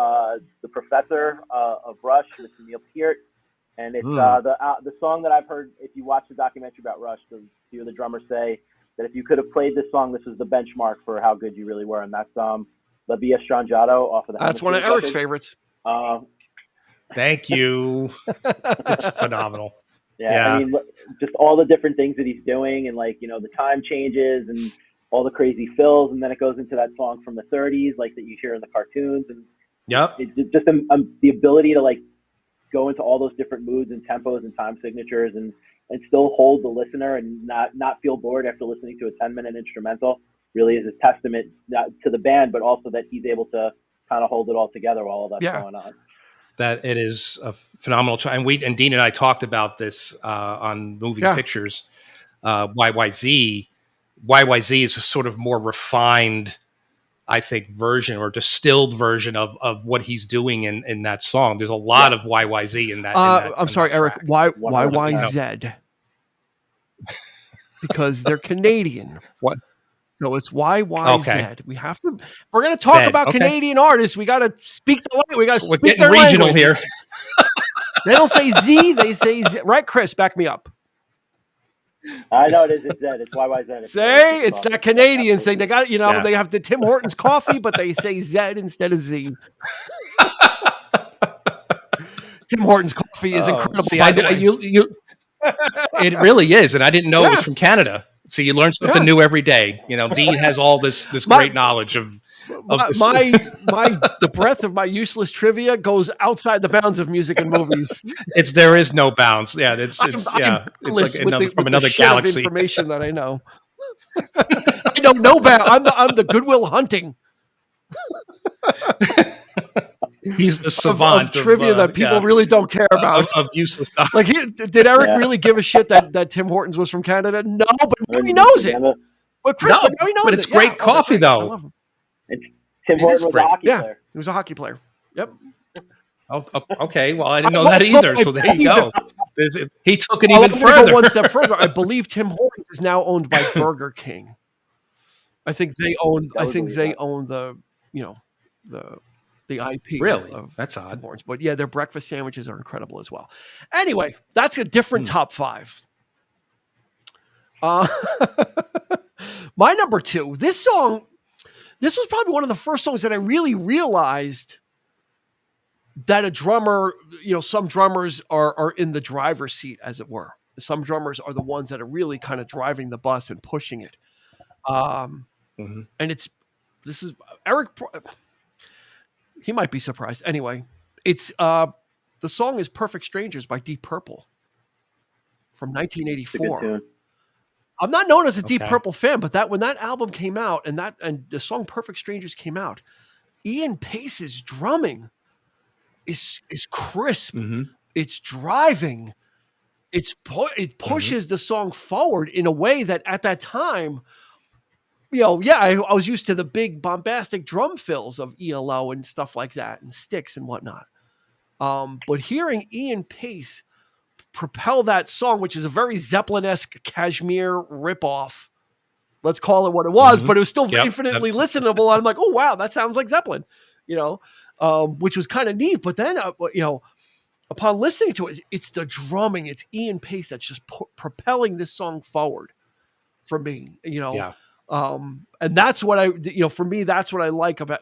the Professor of Rush, Mr. Neil Peart. And it's the song that I've heard. If you watch the documentary about Rush, you hear the drummer say that if you could have played this song, this was the benchmark for how good you really were. And that's La Via Strangiato off of the. That's one of Eric's favorites. Thank you. It's phenomenal. Yeah, I mean, just all the different things that he's doing, and the time changes and all the crazy fills, and then it goes into that song from the 30s, like that you hear in the cartoons, and it's just the ability to go into all those different moods and tempos and time signatures and still hold the listener and not feel bored after listening to a 10-minute instrumental really is a testament to the band, but also that he's able to kind of hold it all together while all that's going on. That it is a phenomenal time. And Dean and I talked about this on Moving Pictures. YYZ is a sort of more refined, I think, version or distilled version of what he's doing in that song. There's a lot of YYZ in that. I'm sorry, Eric. Why YYZ? Because they're Canadian. What? So it's YYZ. Okay. We have to. If we're going to talk about Canadian artists, we got to speak the language. We got to speak their regional language here. They don't say Z. They say Z. Right, Chris? Back me up. I know it is. It's Z. It's YYZ. Say it's that Canadian thing. They got They have the Tim Hortons coffee, but they say Z instead of Z. Tim Hortons coffee is incredible. See, it really is, and I didn't know it was from Canada. So you learn something new every day. Dean has all this great knowledge of the breadth of my useless trivia goes outside the bounds of music and movies. There is no bounds. Yeah, it's like from another galaxy. Information that I know. I know no bounds. I'm the Good Will Hunting. He's the savant of trivia that people really don't care about. Of useless stuff. Did Eric really give a shit that Tim Hortons was from Canada? No, but nobody knows it. But Chris, nobody knows but it's great coffee, though. Tim Hortons was a hockey player. He was a hockey player. Yep. Oh, okay. Well, I didn't know that either. So there you go. He took it even further. Go one step further. I believe Tim Hortons is now owned by Burger King. I think they own. I think they own the IP. Really? Of that's odd. Tim Hortons. But yeah, their breakfast sandwiches are incredible as well. Anyway, that's a different top five. My number two. This song. This was probably one of the first songs that I really realized that a drummer, some drummers are in the driver's seat, as it were. Some drummers are the ones that are really kind of driving the bus and pushing it. And this is Eric. He might be surprised. Anyway, it's the song is "Perfect Strangers" by Deep Purple from 1984. I'm not known as a Deep Purple fan, but when that album came out and the song "Perfect Strangers" came out, Ian Pace's drumming is crisp. It's driving. It pushes the song forward in a way that at that time, I was used to the big bombastic drum fills of ELO and stuff like that and Styx and whatnot. But hearing Ian Pace propel that song, which is a very Zeppelin-esque Kashmir ripoff, let's call it what it was, but it was still infinitely listenable. I'm like, oh wow, that sounds like Zeppelin, which was kind of neat. But then, upon listening to it, it's the drumming, it's Ian Pace that's just propelling this song forward for me, and that's what for me, that's what I like about,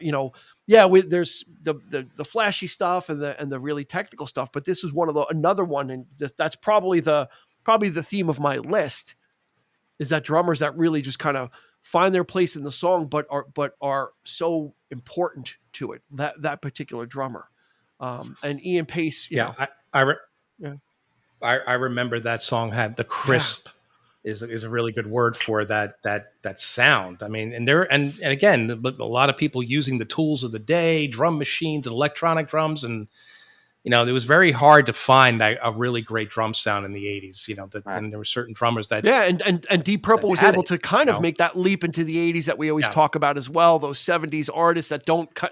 there's the flashy stuff and the really technical stuff, but this is another one. And that's probably the theme of my list, is that drummers that really just kind of find their place in the song, but are so important to it, that particular drummer. And Ian Pace, I remember that song had the crisp is a really good word for that sound. I mean, and again, a lot of people using the tools of the day, drum machines and electronic drums, and it was very hard to find a really great drum sound in the 80s. And there were certain drummers that and Deep Purple was able to kind of make that leap into the 80s that we always talk about as well. Those 70s artists that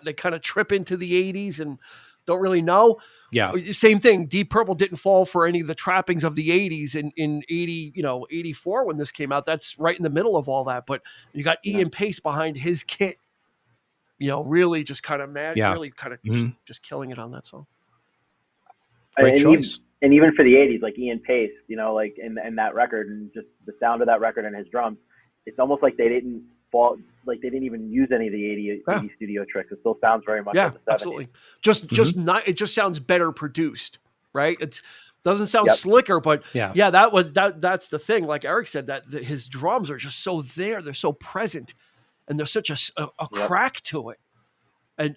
they kind of trip into the 80s and don't really know. Yeah. Same thing. Deep Purple didn't fall for any of the trappings of the 80s in 84 when this came out. That's right in the middle of all that. But you got Ian Pace behind his kit, really just kind of really kind of just killing it on that song. Great choice. And even for the 80s, like Ian Pace, like in that record and just the sound of that record and his drums, it's almost like they didn't even use any of the 80 studio tricks. It still sounds very much like the 70s. Absolutely. It just sounds better produced, right? It doesn't sound slicker, but that's the thing. Like Eric said, that his drums are just so there, they're so present, and there's such a crack to it. And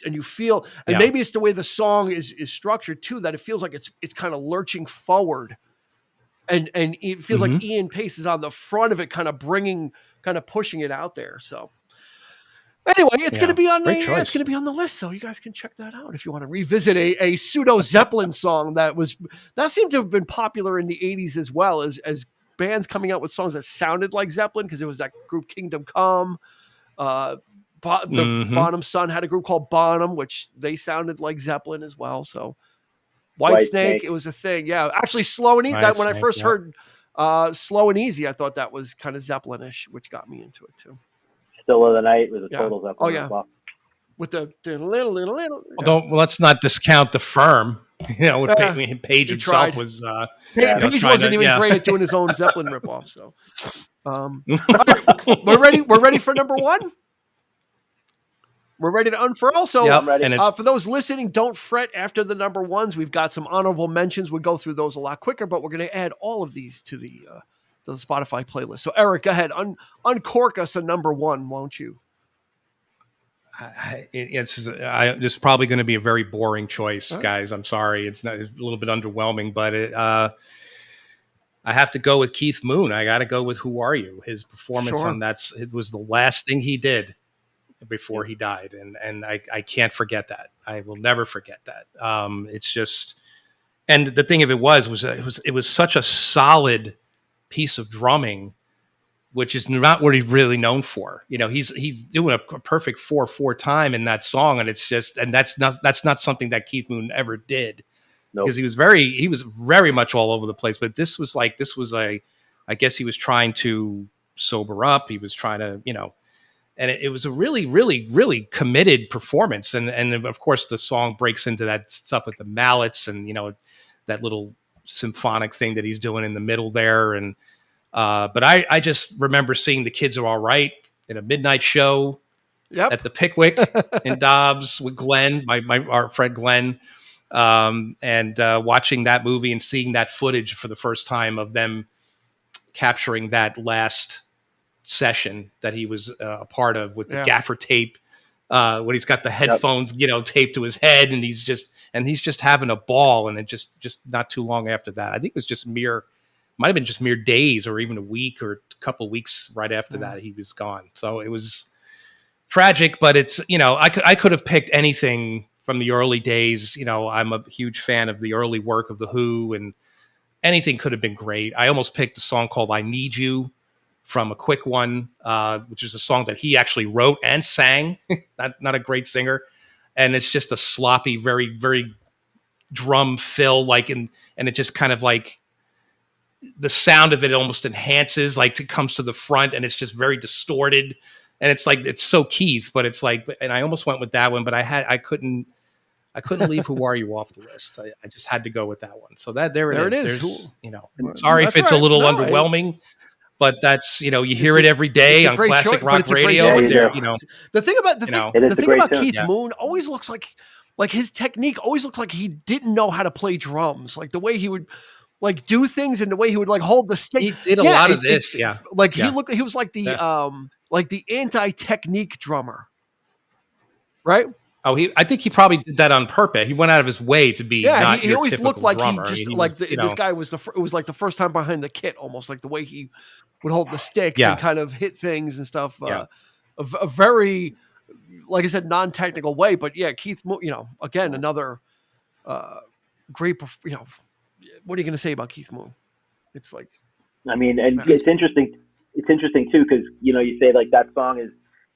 you feel, and maybe it's the way the song is structured too, that it feels like it's kind of lurching forward, and it feels like Ian Pace is on the front of it, kind of pushing it out there. So anyway, it's going to be on the list, so you guys can check that out if you want to revisit a pseudo Zeppelin song that seemed to have been popular in the 80s as well, as bands coming out with songs that sounded like Zeppelin, because it was that group Kingdom Come. Bonham's son had a group called Bonham, which they sounded like Zeppelin as well. So Whitesnake, it was a thing. Yeah, actually, Slow and Easy. When I first heard Slow and Easy, I thought that was kind of Zeppelin-ish, which got me into it too. Still of the Night was a total Zeppelin. Oh yeah, with the little. Let's not discount the Firm. Page himself tried. Was. Page wasn't even great at doing his own Zeppelin ripoff. So, all right, we're ready. We're ready for number one. We're ready to unfurl. So for those listening, don't fret after the number ones. We've got some honorable mentions. We'll go through those a lot quicker, but we're going to add all of these to the Spotify playlist. So Eric, go ahead. Uncork us a number one, won't you? This is probably going to be a very boring choice, guys. I'm sorry. It's a little bit underwhelming, but I have to go with Keith Moon. I got to go with Who Are You? His performance on it was the last thing he did before he died, and I can't forget that. I will never forget that. It's just, and the thing of it was such a solid piece of drumming which is not what he's really known for. You know, he's doing a perfect 4/4 time in that song, and it's just, and that's not something that Keith Moon ever did, because he was very much all over the place. But this was I guess he was trying to sober up. He was trying to, you know, and it was a really, really, really committed performance. And of course the song breaks into that stuff with the mallets and, you know, that little symphonic thing that he's doing in the middle there. And, but I just remember seeing The Kids Are All Right in a midnight show at the Pickwick in Dobbs with Glenn, our friend Glenn, and watching that movie and seeing that footage for the first time of them capturing that last session that he was a part of with the gaffer tape, when he's got the headphones, you know, taped to his head, and he's just having a ball. And then just not too long after that, I think it was might have been just mere days or even a week or a couple of weeks right after that, he was gone. So it was tragic, but it's, you know, I could have picked anything from the early days. You know, I'm a huge fan of the early work of The Who, and anything could have been great. I almost picked a song called I Need You from A Quick One, which is a song that he actually wrote and sang, not a great singer. And it's just a sloppy, very, very drum fill, and it just kind of like, the sound of it almost enhances, like it comes to the front, and it's just very distorted. And it's like, it's so Keith, but it's like, and I almost went with that one, but I couldn't leave Who Are You off the list. I just had to go with that one. So there it is. There's, you know, sorry if it's a little underwhelming, but that's, you know, you hear it every day on classic rock radio. You know, the thing about Keith Moon always looks like his technique always looked like he didn't know how to play drums. Like the way he would like do things and the way he would like hold the stick. He did a lot of this. He was like the anti-technique drummer. Right? Oh, I think he probably did that on purpose. He went out of his way to be not he always looked like drummer. He just this guy was it was like the first time behind the kit, almost like the way he would hold the sticks and kind of hit things and stuff. A very, like I said, non-technical way. But Keith, you know, again, another great, you know, what are you going to say about Keith Moon? It's like, I mean, and it's interesting. It's interesting too, because, you know, you say like that song is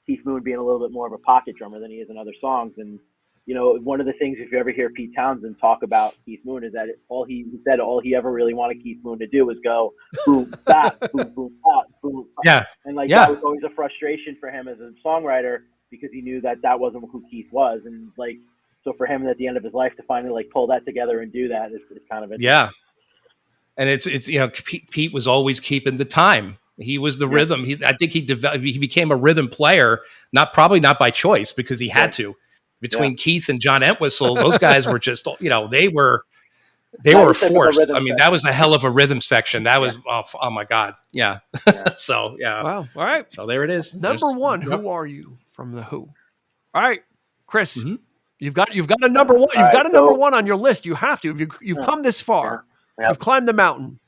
Keith Moon being a little bit more of a pocket drummer than he is in other songs. And, you know, one of the things, if you ever hear Pete Townsend talk about Keith Moon, is that all he ever really wanted Keith Moon to do was go boom, bap, boom, boom, pop, boom, pop. Yeah. And like, that was always a frustration for him as a songwriter, because he knew that wasn't who Keith was. And like, so for him at the end of his life to finally like pull that together and do that is kind of interesting. Yeah. And it's, you know, Pete was always keeping the time. He was the rhythm. I think he became a rhythm player, probably not by choice, because he had to. Between Keith and John Entwistle, those guys were just, you know, they were forced. I mean, that was a hell of a rhythm section. That was oh my God. Yeah. So wow. All right. So there it is. Number one. Who Are You from The Who? All right, Chris. Mm-hmm. You've got a number one. You've got a number one on your list. You have to. You've come this far. Yeah. You've climbed the mountain.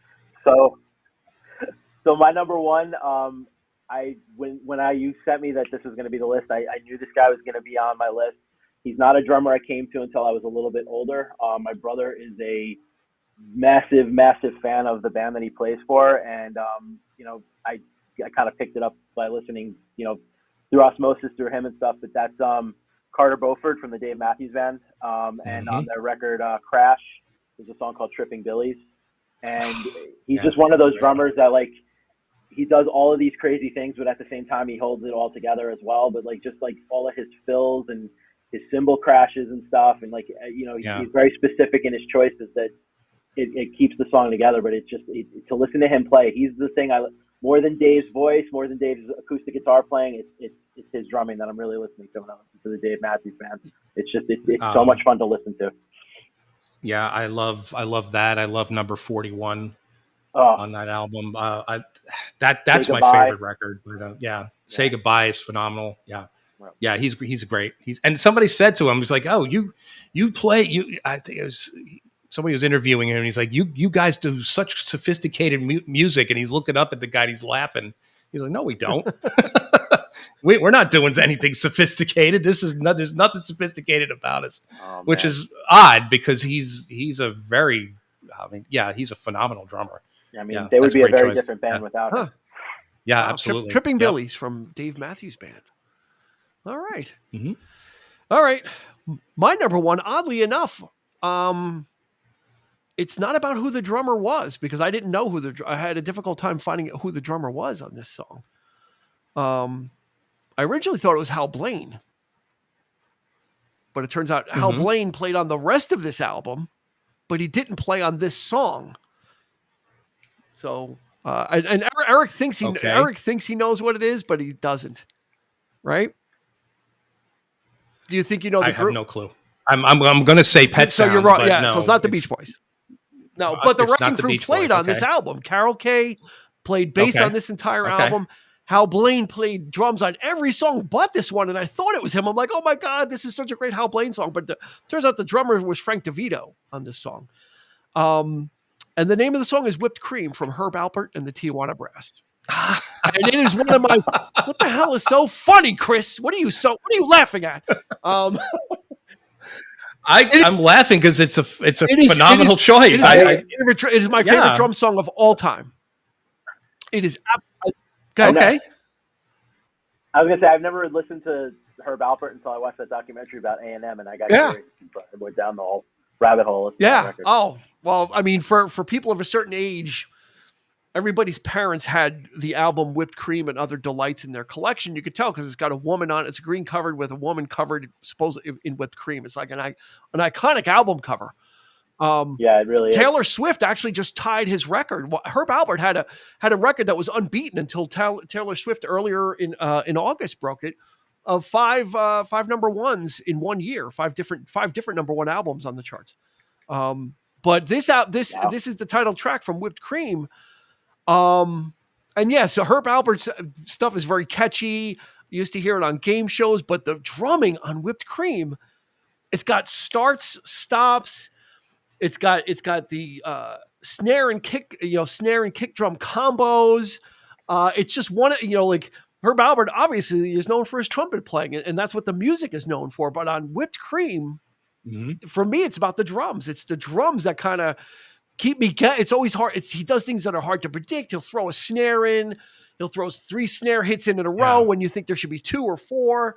So my number one, when you sent me that this was going to be the list, I knew this guy was going to be on my list. He's not a drummer I came to until I was a little bit older. My brother is a massive, massive fan of the band that he plays for, and you know, I kind of picked it up by listening, you know, through osmosis through him and stuff. But that's Carter Beauford from the Dave Matthews Band, and on their record Crash, there's a song called Tripping Billies, and he's just one of those drummers that like, he does all of these crazy things, but at the same time he holds it all together as well. But like, just like all of his fills and his cymbal crashes and stuff, and like, you know, he's very specific in his choices that it keeps the song together. But it's just to listen to him play, he's the thing more than Dave's voice, more than Dave's acoustic guitar playing. It's his drumming that I'm really listening to when I listen to the Dave Matthews Band. It's just it's so much fun to listen to. Yeah, I love that. I love number 41 on that album. That's my favorite record. Say Goodbye is phenomenal. Yeah, he's great. And somebody said to him, he's like, "Oh, you play." I think it was somebody was interviewing him, and he's like, "You guys do such sophisticated music," and he's looking up at the guy, and he's laughing. He's like, "No, we don't. We're not doing anything sophisticated. There's nothing sophisticated about us," which is odd because he's a very, he's a phenomenal drummer. I mean, they would be a very different band without him. Yeah, absolutely. Tripping Billies from Dave Matthews Band. All right. Mm-hmm. All right. My number one, oddly enough, it's not about who the drummer was, because I didn't know I had a difficult time finding out who the drummer was on this song. I originally thought it was Hal Blaine, but it turns out Hal Blaine played on the rest of this album, but he didn't play on this song. So, and Eric thinks he knows what it is, but he doesn't. Right? Do you think you know the group? I have no clue. I'm going to say Pet Sounds. So you're right. Yeah. No, so it's not the Beach Boys. No, but the Wrecking Crew played on this album. Carol Kaye played bass on this entire album. Hal Blaine played drums on every song but this one, and I thought it was him. I'm like, oh my God, this is such a great Hal Blaine song. But turns out the drummer was Frank DeVito on this song. And the name of the song is Whipped Cream from Herb Alpert and the Tijuana Brass. And it is one of my, what the hell is so funny, Chris? What are you laughing at? I'm laughing because it's a phenomenal choice. It is my favorite drum song of all time. It is. Okay. I was gonna say I've never listened to Herb Alpert until I watched that documentary about A&M, and I got curious. I went down the whole rabbit hole. Yeah. Oh well, I mean, for people of a certain age, everybody's parents had the album Whipped Cream and Other Delights in their collection. You could tell because it's got a woman on it. It's green covered with a woman covered supposedly in whipped cream. It's like an iconic album cover. Yeah, it really Taylor is. Swift actually just tied his record. Herb Alpert had a record that was unbeaten until Taylor Swift earlier in August broke it, of five number ones in 1 year, five different number one albums on the charts. But this is the title track from Whipped Cream. And yeah, so Herb Alpert's stuff is very catchy. You used to hear it on game shows, but the drumming on Whipped Cream, it's got starts, stops. It's got the snare and kick drum combos. It's just one, like Herb Alpert obviously is known for his trumpet playing, and that's what the music is known for. But on Whipped Cream, for me, it's about the drums. It's the drums that kind of keep me. It's always hard. He does things that are hard to predict. He'll throw a snare in. He'll throw 3 snare hits in a row when you think there should be 2 or 4.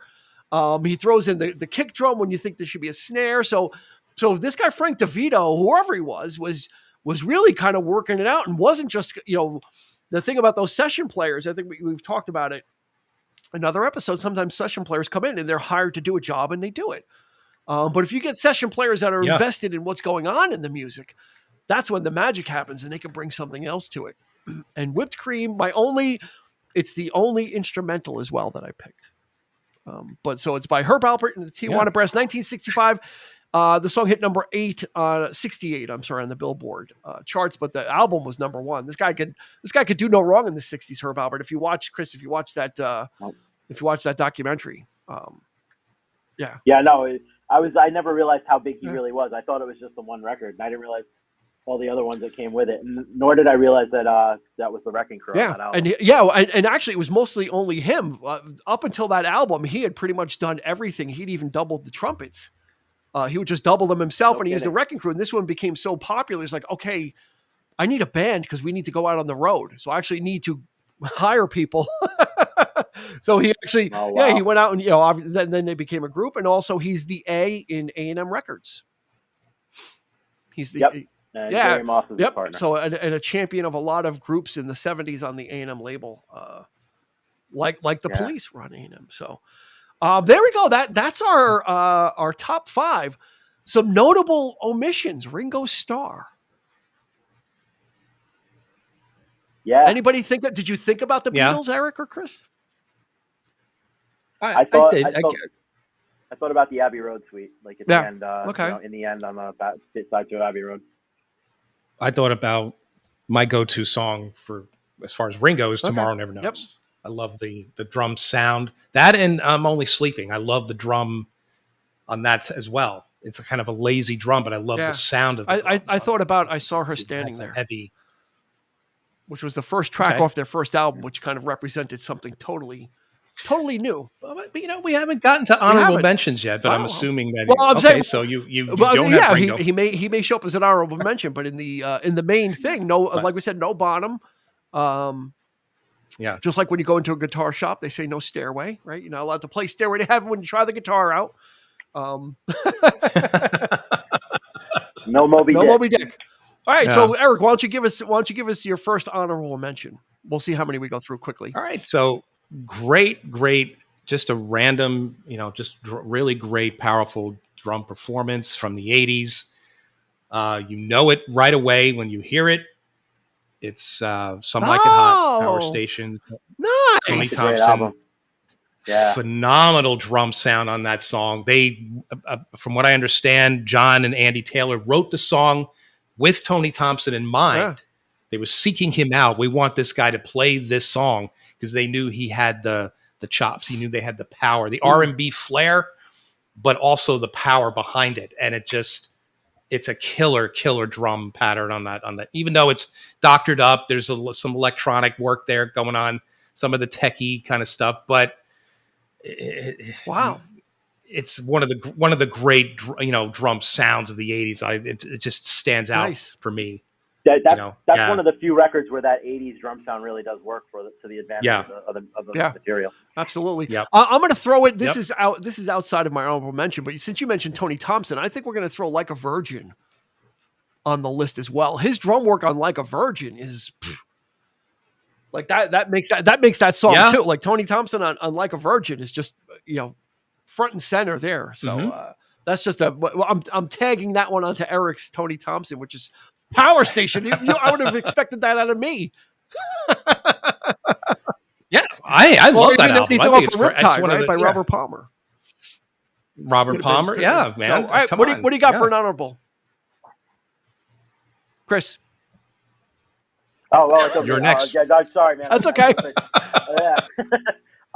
He throws in the kick drum when you think there should be a snare. So this guy Frank DeVito, whoever he was really kind of working it out, and wasn't just, the thing about those session players. I think we've talked about it in other episodes. Sometimes session players come in and they're hired to do a job and they do it. But if you get session players that are invested in what's going on in the music, that's when the magic happens and they can bring something else to it. And Whipped Cream, it's the only instrumental as well that I picked. But so it's by Herb Alpert and the Tijuana Brass, 1965. The song hit number 68. I'm sorry, on the Billboard charts, but the album was number 1. This guy could do no wrong in the 60s. Herb Alpert. If you watch that documentary, I never realized how big he really was. I thought it was just the one record, and I didn't realize all the other ones that came with it. And nor did I realize that that was the Wrecking Crew. Yeah, on that album. And actually, it was mostly only him. Up until that album, he had pretty much done everything. He'd even doubled the trumpets. He would just double them himself, and he used the Wrecking Crew. And this one became so popular. It's like, okay, I need a band because we need to go out on the road. So I actually need to hire people. So he actually, he went out and, then they became a group. And also he's the A in A&M Records. He's the, Gary Moss is his partner. So, and a champion of a lot of groups in the 70s on the A&M label, like the Police were on A&M. So, there we go. That's our top 5. Some notable omissions. Ringo Starr. Yeah. Anybody did you think about the Beatles, Eric or Chris? I thought about the Abbey Road suite, like at the end. In the end on the side to Abbey Road. I thought about my go-to song for as far as Ringo is Tomorrow Never Knows. Yep. I love the drum sound. That and I'm Only Sleeping. I love the drum on that as well. It's a kind of a lazy drum, but I love the sound of it. I thought about I Saw Her Standing There. Heavy. Which was the first track off their first album, which kind of represented something totally new. But we haven't gotten to honorable mentions yet, but I'm assuming that. Well, I'm saying, so you don't have Ringo. He may show up as an honorable mention, but in the main thing, like we said, no Bonham. Yeah. Just like when you go into a guitar shop, they say no stairway, right? You're not allowed to play Stairway to Heaven when you try the guitar out. No Moby Dick. All right, so Eric, why don't you give us your first honorable mention? We'll see how many we go through quickly. All right, so great, just a random, just really great, powerful drum performance from the 80s. You know it right away when you hear it. It's Some Like It Hot, Power Station. Nice. Tony Thompson. Yeah. Phenomenal drum sound on that song. They, from what I understand, John and Andy Taylor wrote the song with Tony Thompson in mind. Yeah. They were seeking him out. We want this guy to play this song because they knew he had the chops. He knew they had the power, the R&B flair, but also the power behind it. And it's a killer drum pattern on that. Even though it's doctored up, there's some electronic work there going on, some of the techie kind of stuff, but wow, it's one of the great drum sounds of the 80s. It just stands out for me. That's one of the few records where that 80s drum sound really does work to the advantage of the material. Absolutely. Yep. I'm going to throw it. This is outside of my honorable mention, but since you mentioned Tony Thompson, I think we're going to throw Like a Virgin on the list as well. His drum work on Like a Virgin is like that makes that song too. Like Tony Thompson on Like a Virgin is just front and center there. So that's just I'm tagging that one onto Eric's Tony Thompson, which is Power Station. I would have expected that out of me. I love that album. Anything off of Riptide, right? By Robert Palmer. Robert Palmer, man. So, all right, what do you got for an honorable? Chris. Oh, well, it's okay. You're next. Sorry, man. That's okay.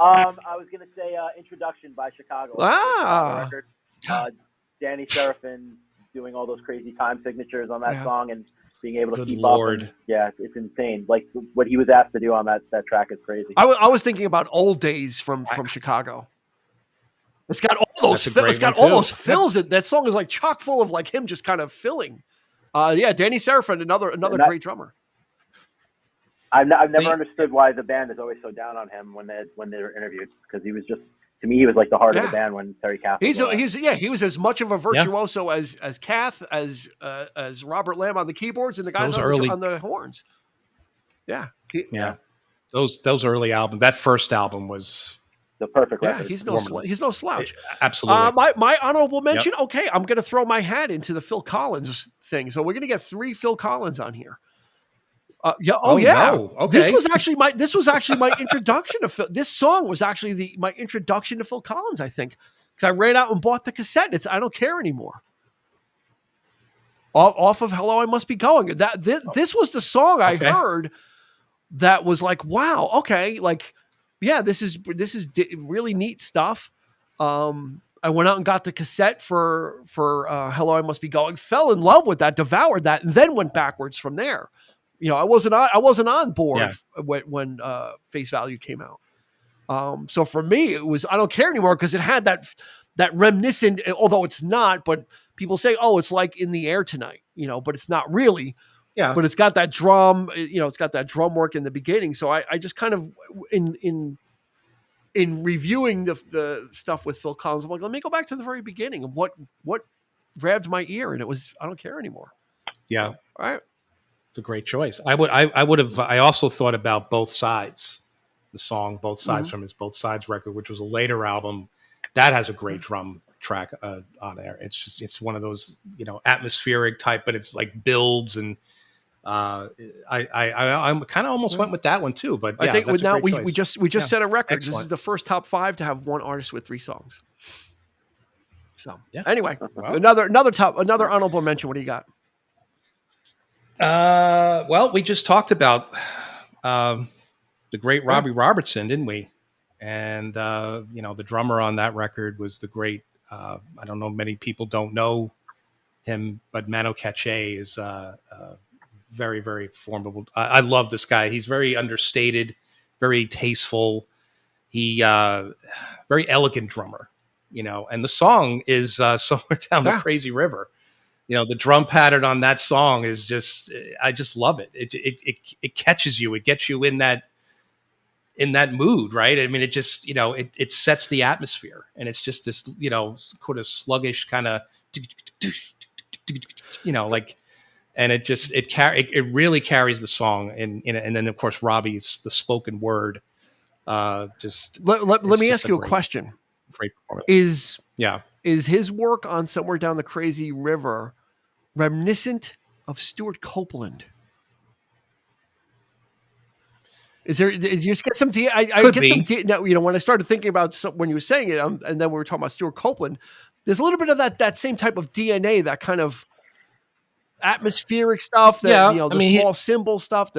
I was going to say Introduction by Chicago. Record. Danny Serafin doing all those crazy time signatures on that song and being able to keep up. And, it's insane. Like what he was asked to do on that track is crazy. I was thinking about Old Days from Chicago. It's got all those fills. That song is like chock full of like him just kind of filling. Danny Serafin, another great drummer. I've never understood why the band is always so down on him when they were interviewed, because he was just, to me, he was like the heart of the band when Terry Kath. He was as much of a virtuoso as Kath, as Robert Lamb on the keyboards and the guys on the horns. Yeah. Those early albums, that first album was the perfect record. He's no slouch. Absolutely. My honorable mention. Yep. Okay, I'm going to throw my hat into the Phil Collins thing. So we're going to get 3 Phil Collins on here. No. Okay. This was actually my introduction to Phil. This song was actually my introduction to Phil Collins, I think, because I ran out and bought the cassette. I Don't Care Anymore. Off of Hello, I Must Be Going. This was the song I heard that was like, wow, okay, like, yeah, this is really neat stuff. I went out and got the cassette for Hello, I Must Be Going. Fell in love with that, devoured that, and then went backwards from there. I wasn't on board when Face Value came out. So for me, it was I Don't Care Anymore because it had that reminiscent, although it's not. But people say, oh, it's like In the Air Tonight, but it's not really. Yeah. But it's got that drum, it's got that drum work in the beginning. So I just kind of in reviewing the stuff with Phil Collins, I'm like, let me go back to the very beginning and what grabbed my ear, and it was I Don't Care Anymore. Yeah. All right. It's a great choice. I also thought about Both Sides, the song Both Sides from his Both Sides record, which was a later album that has a great drum track on there. It's one of those, atmospheric type, but it's like builds and I kind of almost went with that one too, but I think we just set a record. Excellent. This is the first top 5 to have one artist with 3 songs. So anyway, another honorable mention. What do you got? Well, we just talked about the great Robbie Robertson, didn't we? And the drummer on that record was the great. I don't know, many people don't know him, but Mano Katché is very, very formidable. I love this guy. He's very understated, very tasteful. He very elegant drummer, And the song is Somewhere Down the Crazy River. The drum pattern on that song is I just love it. It catches you. It gets you in that in that mood, right? I mean, it just, it sets the atmosphere, and it's just this, sort of sluggish kind of, like, and it really carries the song. And then of course, Robbie's, the spoken word, just, let me ask you a question. Great performance. Is his work on Somewhere Down the Crazy River reminiscent of Stuart Copeland? Is you just get some? I get some. Now, when I started thinking about when you were saying it, and then we were talking about Stuart Copeland, there's a little bit of that same type of DNA, that kind of atmospheric stuff. That small cymbal stuff.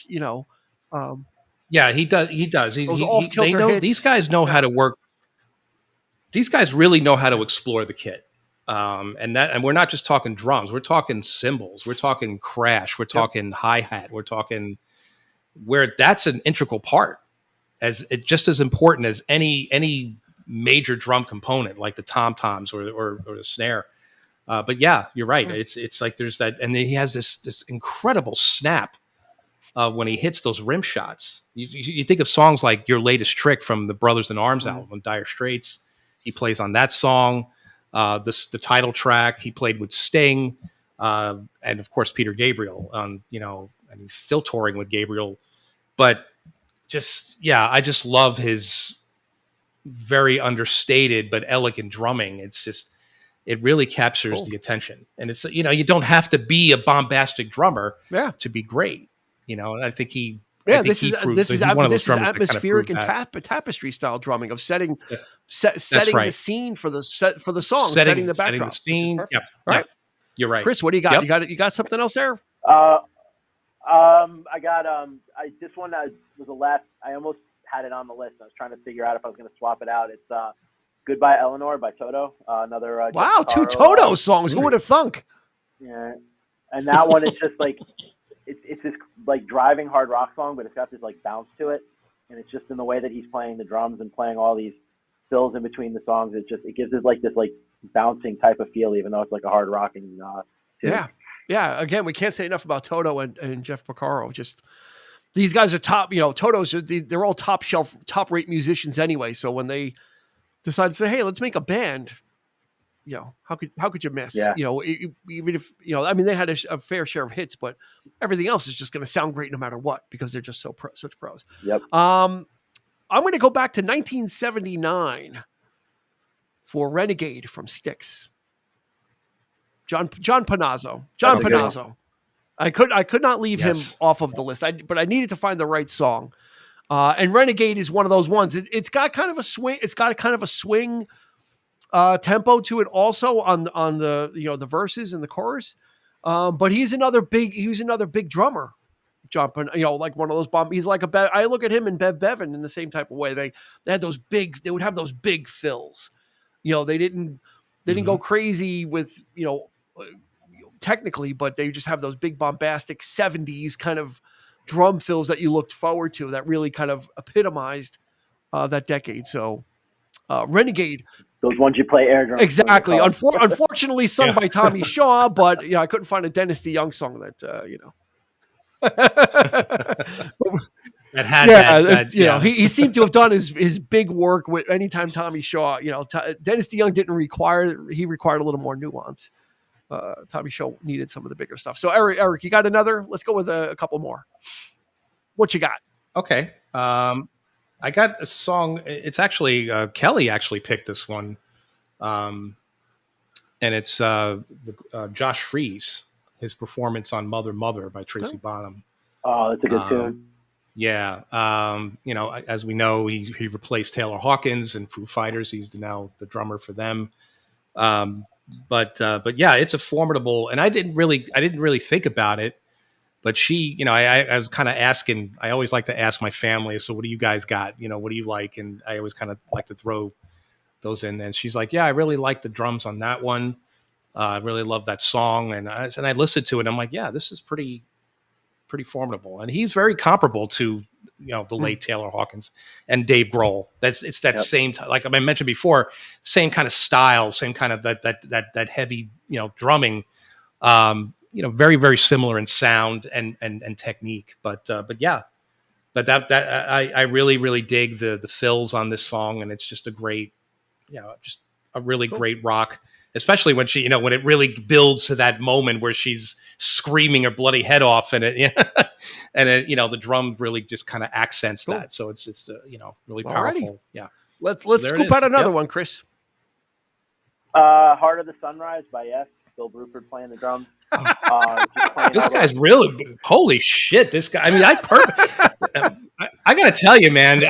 Yeah, he does. He does. They know hits. These guys know how to work. These guys really know how to explore the kit. And we're not just talking drums. We're talking cymbals. We're talking crash. We're talking hi-hat. We're talking where that's an integral part, just as important as any major drum component, like the tom-toms or the snare. But yeah, you're right. It's like there's that, and then he has this incredible snap when he hits those rim shots. You think of songs like Your Latest Trick from the Brothers in Arms album on Dire Straits. He plays on that song. The title track he played with Sting, and of course Peter Gabriel. And he's still touring with Gabriel. But I just love his very understated but elegant drumming. It's just, it really captures the attention. And it's, you don't have to be a bombastic drummer to be great. And I think he. Yeah, this is atmospheric and tapestry style drumming of setting the scene for the song, setting the backdrop. Setting the scene. Right. You're right. Chris, what do you got? You got something else there? I got this one was the last. I almost had it on the list. I was trying to figure out if I was going to swap it out. It's "Goodbye Eleanor" by Toto. Another wow, two Toto songs. Who would have thunk? Yeah, and that one is just like. It's this like driving hard rock song, but it's got this like bounce to it, and it's just in the way that he's playing the drums and playing all these fills in between the songs. It gives it like this like bouncing type of feel, even though it's like a hard rocking. Yeah. Again, we can't say enough about Toto and Jeff Porcaro. Just these guys are top. Toto's they're all top shelf, top rate musicians anyway. So when they decide to say, "Hey, let's make a band," how could you miss? Yeah. Even if they had a fair share of hits, but everything else is just going to sound great no matter what, because they're just such pros. Yep. I'm going to go back to 1979 for "Renegade" from Styx. John Panazzo. John Panazzo. I could not leave him off of the list. But I needed to find the right song. And "Renegade" is one of those ones. It's got kind of a swing. It's got kind of a swing. Tempo to it also on the the verses and the chorus, but he's another big drummer. John, like one of those bomb. He's like I look at him and Bev Bevan in the same type of way. They had those big. They would have those big fills. They didn't go crazy with technically, but they just have those big bombastic 70s kind of drum fills that you looked forward to, that really kind of epitomized that decade. So "Renegade." Those ones you play air drums. Exactly. Unfortunately, sung by Tommy Shaw, but I couldn't find a Dennis DeYoung song that that had he seemed to have done his big work with anytime Tommy Shaw. Dennis DeYoung required a little more nuance. Tommy Shaw needed some of the bigger stuff. So Eric, you got another? Let's go with a couple more. What you got? Okay. I got a song. It's actually Kelly actually picked this one, and it's Josh Freese, his performance on "Mother Mother" by Tracy Bonham. Oh, that's a good tune. Yeah, as we know, he replaced Taylor Hawkins in Foo Fighters. He's now the drummer for them. But yeah, it's a formidable. And I didn't really think about it. But she, I was kind of asking, I always like to ask my family, so what do you guys got? What do you like? And I always kind of like to throw those in. And she's like, yeah, I really like the drums on that one. I really love that song. And I listened to it. And I'm like, yeah, this is pretty formidable. And he's very comparable to, the late Taylor Hawkins and Dave Grohl. It's that same, like I mentioned before, same kind of style, same kind of that heavy, drumming, very, very similar in sound and technique. But yeah, But I really, really dig the fills on this song, and it's just a great, just a really great rock, especially when she, when it really builds to that moment where she's screaming her bloody head off, and it, the drum really just kind of accents that. So it's just, really powerful. Alrighty. Yeah. Let's scoop out another one, Chris. Heart of the Sunrise by Yes. Bill Bruford playing the drums. This guy's really, holy shit! This guy. I mean, I gotta tell you, man.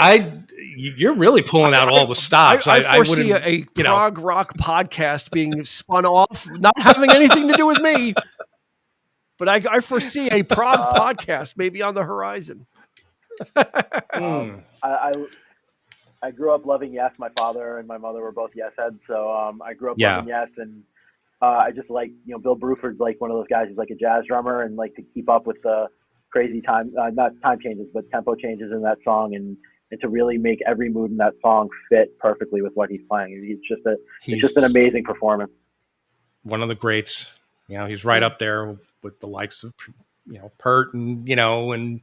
You're really pulling out all the stops. I foresee a prog rock podcast being spun off, not having anything to do with me. But I foresee a prog podcast maybe on the horizon. I grew up loving Yes. My father and my mother were both Yes heads, so I grew up loving Yes, and I just like, Bill Bruford's like one of those guys who's like a jazz drummer, and like to keep up with the crazy not time changes, but tempo changes in that song, and to really make every mood in that song fit perfectly with what he's playing. It's just an amazing performance. One of the greats. He's right up there with the likes of, Pert and, and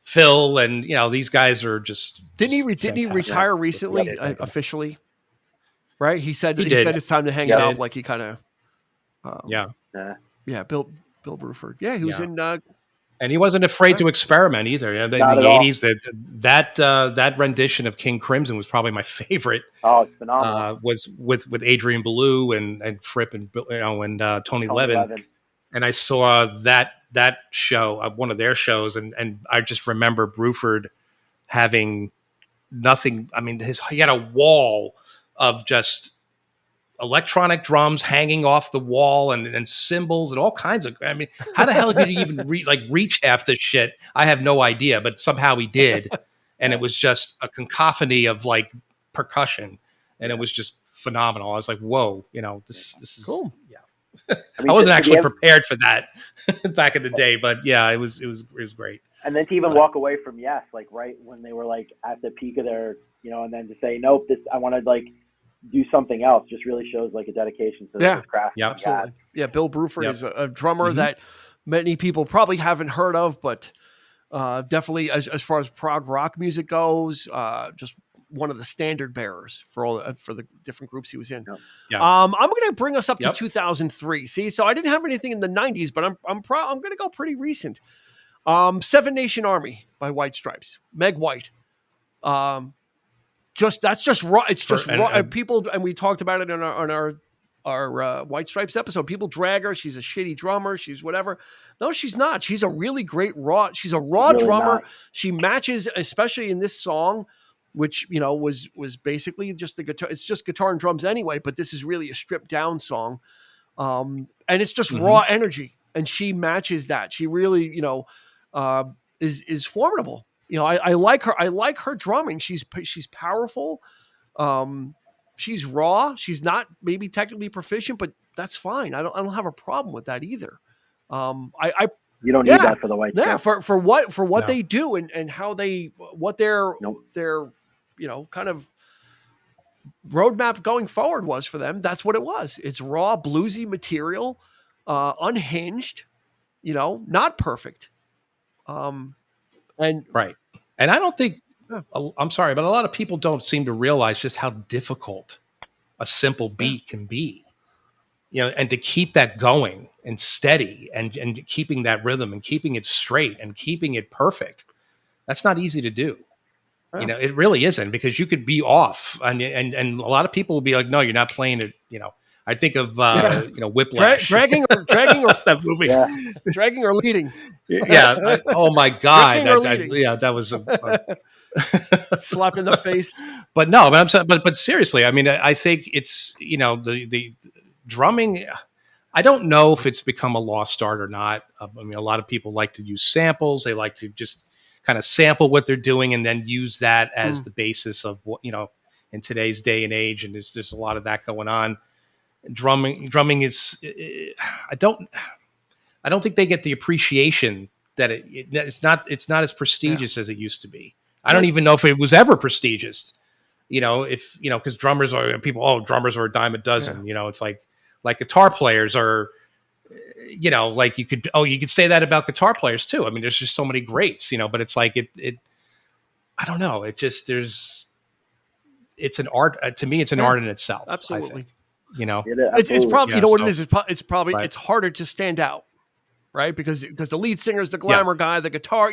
Phil, and these guys are just. Didn't he retire recently officially? Right, he said it's time to hang it up. Like he kind of. Bill Bruford. Yeah, he was in. And he wasn't afraid to experiment either. In the 80s, that rendition of King Crimson was probably my favorite. Oh, it's phenomenal. Was with Adrian Belew and Fripp and Tony Levin. And I saw that show, one of their shows, and I just remember Bruford having nothing. I mean, he had a wall of just electronic drums hanging off the wall and cymbals and all kinds of. I mean, how the hell did he even reach half this shit? I have no idea, but somehow he did, and it was just a cacophony of like percussion, and it was just phenomenal. I was like, whoa, this is cool. Yeah. I wasn't actually prepared for that back in the day, but yeah, it was great. And then to even walk away from Yes, like right when they were like at the peak of their, and then to say, nope, I want to like do something else, just really shows like a dedication to this craft. Yeah, absolutely. Yeah, Bill Bruford is a drummer that many people probably haven't heard of, but definitely as far as prog rock music goes, just one of the standard bearers for the different groups he was in. Yeah. I'm going to bring us up to 2003. See, so I didn't have anything in the 90s, but I'm going to go pretty recent. Seven Nation Army by White Stripes, Meg White. That's just raw. It's just raw. People, and we talked about it on our White Stripes episode. People drag her. She's a shitty drummer. She's whatever. No, she's not. She's a really great raw. She's a raw drummer. Not. She matches, especially in this song, which was basically just the guitar. It's just guitar and drums anyway. But this is really a stripped down song, and it's just raw energy. And she matches that. She really, is formidable. I like her. I like her drumming. She's powerful. She's raw. She's not maybe technically proficient, but that's fine. I don't have a problem with that either. You don't need that for the White Stripes. For what they do and how what their kind of roadmap going forward was for them. That's what it was. It's raw, bluesy material, unhinged, not perfect. And right. And I don't think, I'm sorry, but a lot of people don't seem to realize just how difficult a simple beat can be, and to keep that going and steady and keeping that rhythm and keeping it straight and keeping it perfect. That's not easy to do. It really isn't, because you could be off and a lot of people will be like, no, you're not playing it. I think of, Whiplash. Dragging or that movie. Yeah. Dragging or leading. Yeah. Oh my God. That was slap in the face. But no, but I'm saying, but seriously, I mean, I think it's, the drumming, I don't know if it's become a lost art or not. I mean, a lot of people like to use samples. They like to just kind of sample what they're doing and then use that as the basis of what, in today's day and age. And there's a lot of that going on. Drumming is, I don't think they get the appreciation that it's not as prestigious as it used to be. I don't even know if it was ever prestigious, because drummers are drummers are a dime a dozen. It's like guitar players are, like you could say that about guitar players too. I mean, there's just so many greats, but it's like I don't know. It's an art to me. It's an art in itself. Absolutely. It's probably, what it is. It's probably, it's harder to stand out. Right. Because the lead singer is the glamour guy, the guitar,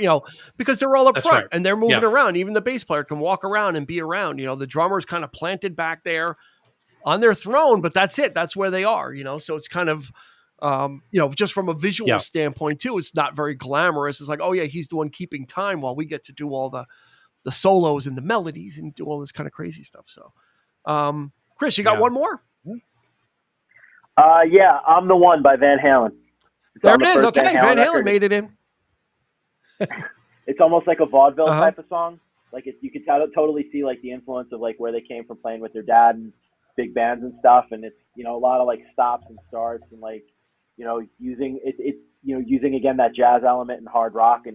because they're all up front and they're moving around. Even the bass player can walk around and be around, the drummer's kind of planted back there on their throne, but that's it. That's where they are, so it's kind of, just from a visual standpoint too, it's not very glamorous. It's like, oh yeah, he's the one keeping time while we get to do all the solos and the melodies and do all this kind of crazy stuff. So, Chris, you got one more? Yeah, I'm the One by Van Halen. There it is. Okay, Van Halen made it in. It's almost like a vaudeville type of song. Like you can totally see like the influence of like where they came from playing with their dad and big bands and stuff. And it's a lot of like stops and starts and like using using again that jazz element and hard rock. And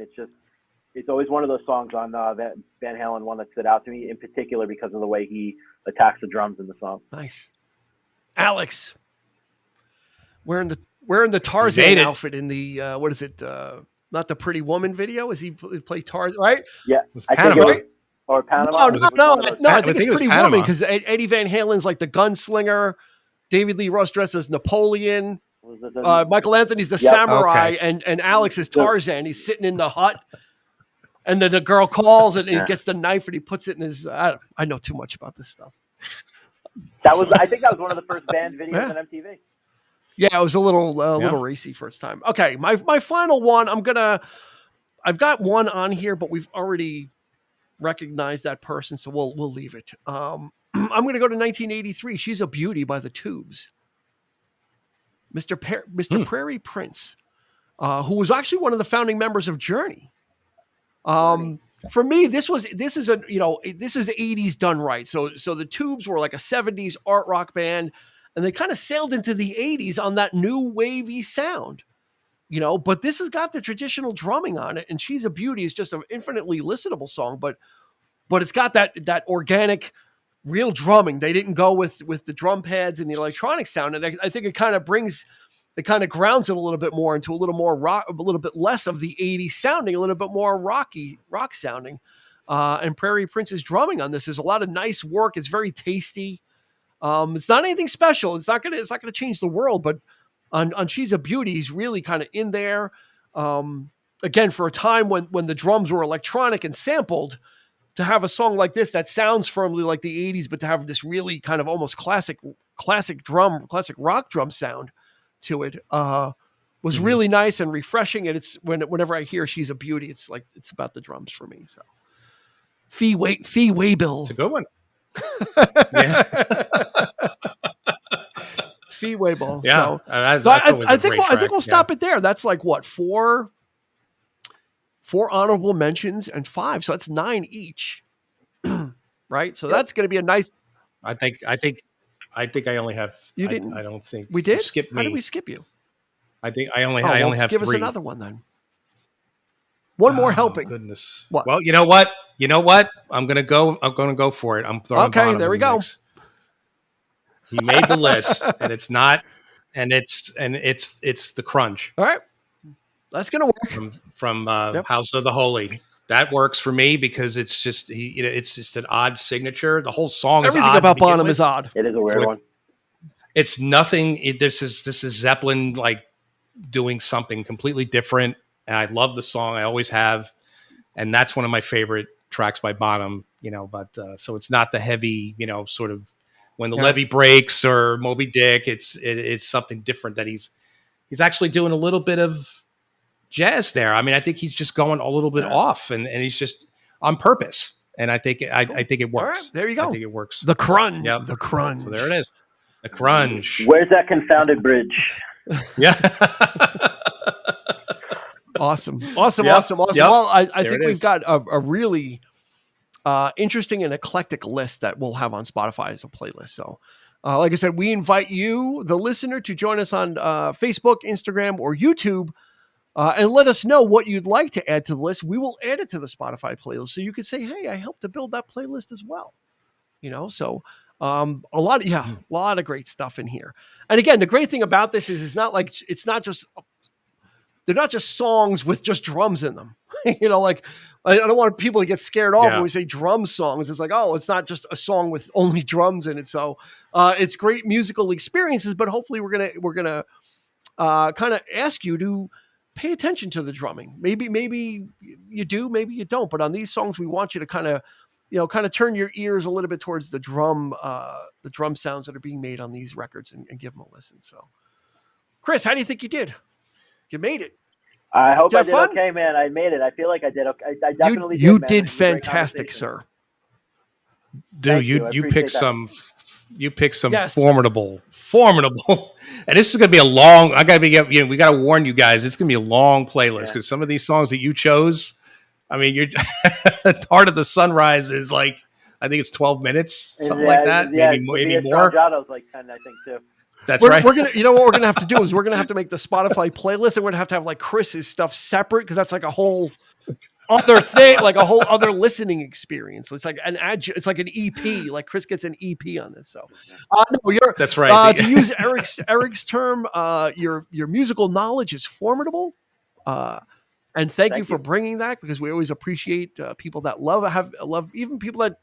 it's always one of those songs on that Van Halen one that stood out to me in particular because of the way he attacks the drums in the song. Nice, Alex. Wearing the Tarzan outfit in the what is it? Not the Pretty Woman video. Is he play Tarzan? Right? Yeah, I Panama. Think or Panama. No. I think it's Pretty Woman because Eddie Van Halen's like the gunslinger. David Lee Roth dressed as Napoleon. Michael Anthony's the samurai, and Alex is Tarzan. He's sitting in the hut, and then the girl calls and he gets the knife and he puts it in his. I know too much about this stuff. I think that was one of the first band videos on MTV. Yeah, it was a little racy first time. Okay, my final one. I've got one on here, but we've already recognized that person, so we'll leave it. I'm gonna go to 1983. She's a Beauty by the Tubes. Mr. Prairie Prince, who was actually one of the founding members of Journey. For me, this is 80s done right. So the Tubes were like a 70s art rock band. And they kind of sailed into the 80s on that new wavy sound, but this has got the traditional drumming on it. And She's a Beauty is just an infinitely listenable song, but it's got that organic, real drumming. They didn't go with the drum pads and the electronic sound. And I think it kind of grounds it a little bit more into a little more rock, a little bit less of the 80s sounding, a little bit more rock sounding. And Prairie Prince's drumming on this is a lot of nice work. It's very tasty. It's not anything special. It's not gonna change the world, but on She's a Beauty, he's really kind of in there. Again, for a time when the drums were electronic and sampled, to have a song like this that sounds firmly like the 80s, but to have this really kind of almost classic rock drum sound to it, was really nice and refreshing. And it's whenever I hear She's a Beauty, it's like it's about the drums for me. So Fee Waybill. It's a good one. Fee Waybill. Yeah. So I think we'll stop it there. That's like what, four honorable mentions and 5. So that's 9 each. Right? So that's going to be a nice. I think I only have. You didn't. I don't think we did. You skipped me. How did we skip you? I think I only have 3. Give us another one then. One more helping. Goodness. What? Well, you know what? I'm gonna go for it. I'm throwing. Okay, there we go. Mix. He made the list, and it's not, and it's the Crunch. All right, that's gonna work. From House of the Holy. That works for me because it's just it's just an odd signature. The whole song everything is odd about Bonham is odd. It is a weird one. It's nothing. This is Zeppelin like doing something completely different. And I love the song. I always have. And that's one of my favorite tracks by Bonham, but so it's not the heavy, sort of when the levee breaks or Moby Dick, it's something different that he's actually doing a little bit of jazz there. I mean, I think he's just going a little bit off and he's just on purpose. And I think it works. All right, there you go. I think it works. The Crunch. Yep. The Crunch. So there it is. The Crunch. Where's that confounded bridge? Yeah. Awesome. Yep. Well, I think we've got a really interesting and eclectic list that we'll have on Spotify as a playlist. So, like I said, we invite you, the listener, to join us on Facebook, Instagram, or YouTube, and let us know what you'd like to add to the list. We will add it to the Spotify playlist, so you can say, "Hey, I helped to build that playlist as well." So a lot of great stuff in here. And again, the great thing about this is it's not just they're not just songs with just drums in them. You know, like I don't want people to get scared off when we say drum songs. It's like, oh, it's not just a song with only drums in it. So it's great musical experiences, but hopefully we're gonna kind of ask you to pay attention to the drumming. Maybe you do, maybe you don't. But on these songs, we want you to kind of turn your ears a little bit towards the drum sounds that are being made on these records and give them a listen. So, Chris, how do you think you did? You made it. I hope I did okay, man. I made it. I feel like I did okay. I definitely you did. You did fantastic, sir. Dude, you picked some formidable. And this is going to be a long. We got to warn you guys. It's going to be a long playlist because some of these songs that you chose. I mean, you're Heart of the Sunrise is like, I think it's 12 minutes, something like that. Maybe more. Giotto's like 10, I think, too. That's right. We're gonna, you know what we're gonna have to do is we're gonna have to make the Spotify playlist, and we're gonna have like Chris's stuff separate because that's like a whole other thing, like a whole other listening experience. It's like it's like an EP. Like Chris gets an EP on this. So, no, that's right. To use Eric's term, your musical knowledge is formidable. And thank you for bringing that because we always appreciate people that love even people that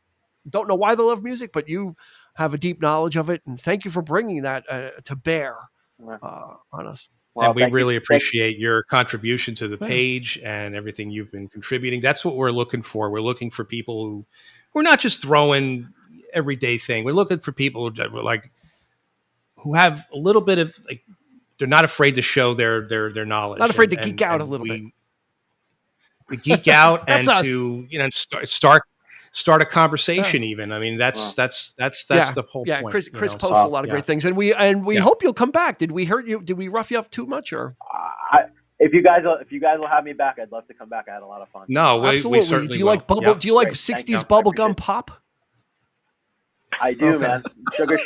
don't know why they love music, but you have a deep knowledge of it, and thank you for bringing that to bear on us. Well, and we really appreciate your contribution to the page and everything you've been contributing. That's what we're looking for. We're looking for people who we're not just throwing everyday thing. We're looking for people who have a little bit of they're not afraid to show their knowledge. Not afraid to geek out a little bit. We geek out and us. To start a conversation. Even I mean that's the whole point. Chris posts a lot of great things, and we hope you'll come back. Did we hurt you? Did we rough you up too much? Or if you guys will have me back, I'd love to come back. I had a lot of fun. No, absolutely. We certainly do you like bubble? Yeah. Do you like 60s bubblegum pop? I do, man. Sugar.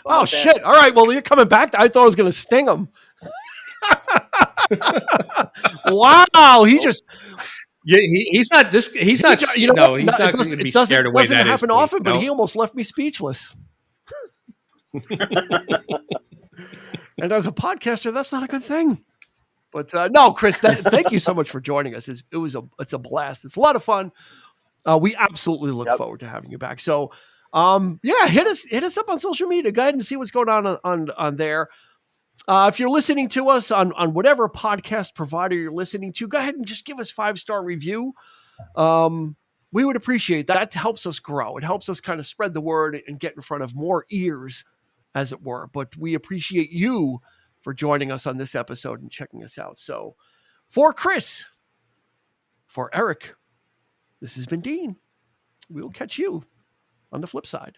I'm shit! Fan. All right, well you're coming back. I thought I was going to sting him. Wow, he just. Yeah, he's not. He's not. He's not going to be scared away. It doesn't happen often, but he almost left me speechless. And as a podcaster, that's not a good thing. But no, Chris, thank you so much for joining us. It's a blast. It's a lot of fun. We absolutely look forward to having you back. So, hit us up on social media. Go ahead and see what's going on there. If you're listening to us on whatever podcast provider you're listening to, go ahead and just give us 5-star review. We would appreciate that. That helps us grow. It helps us kind of spread the word and get in front of more ears, as it were. But we appreciate you for joining us on this episode and checking us out. So for Chris, for Eric, this has been Dean. We will catch you on the flip side.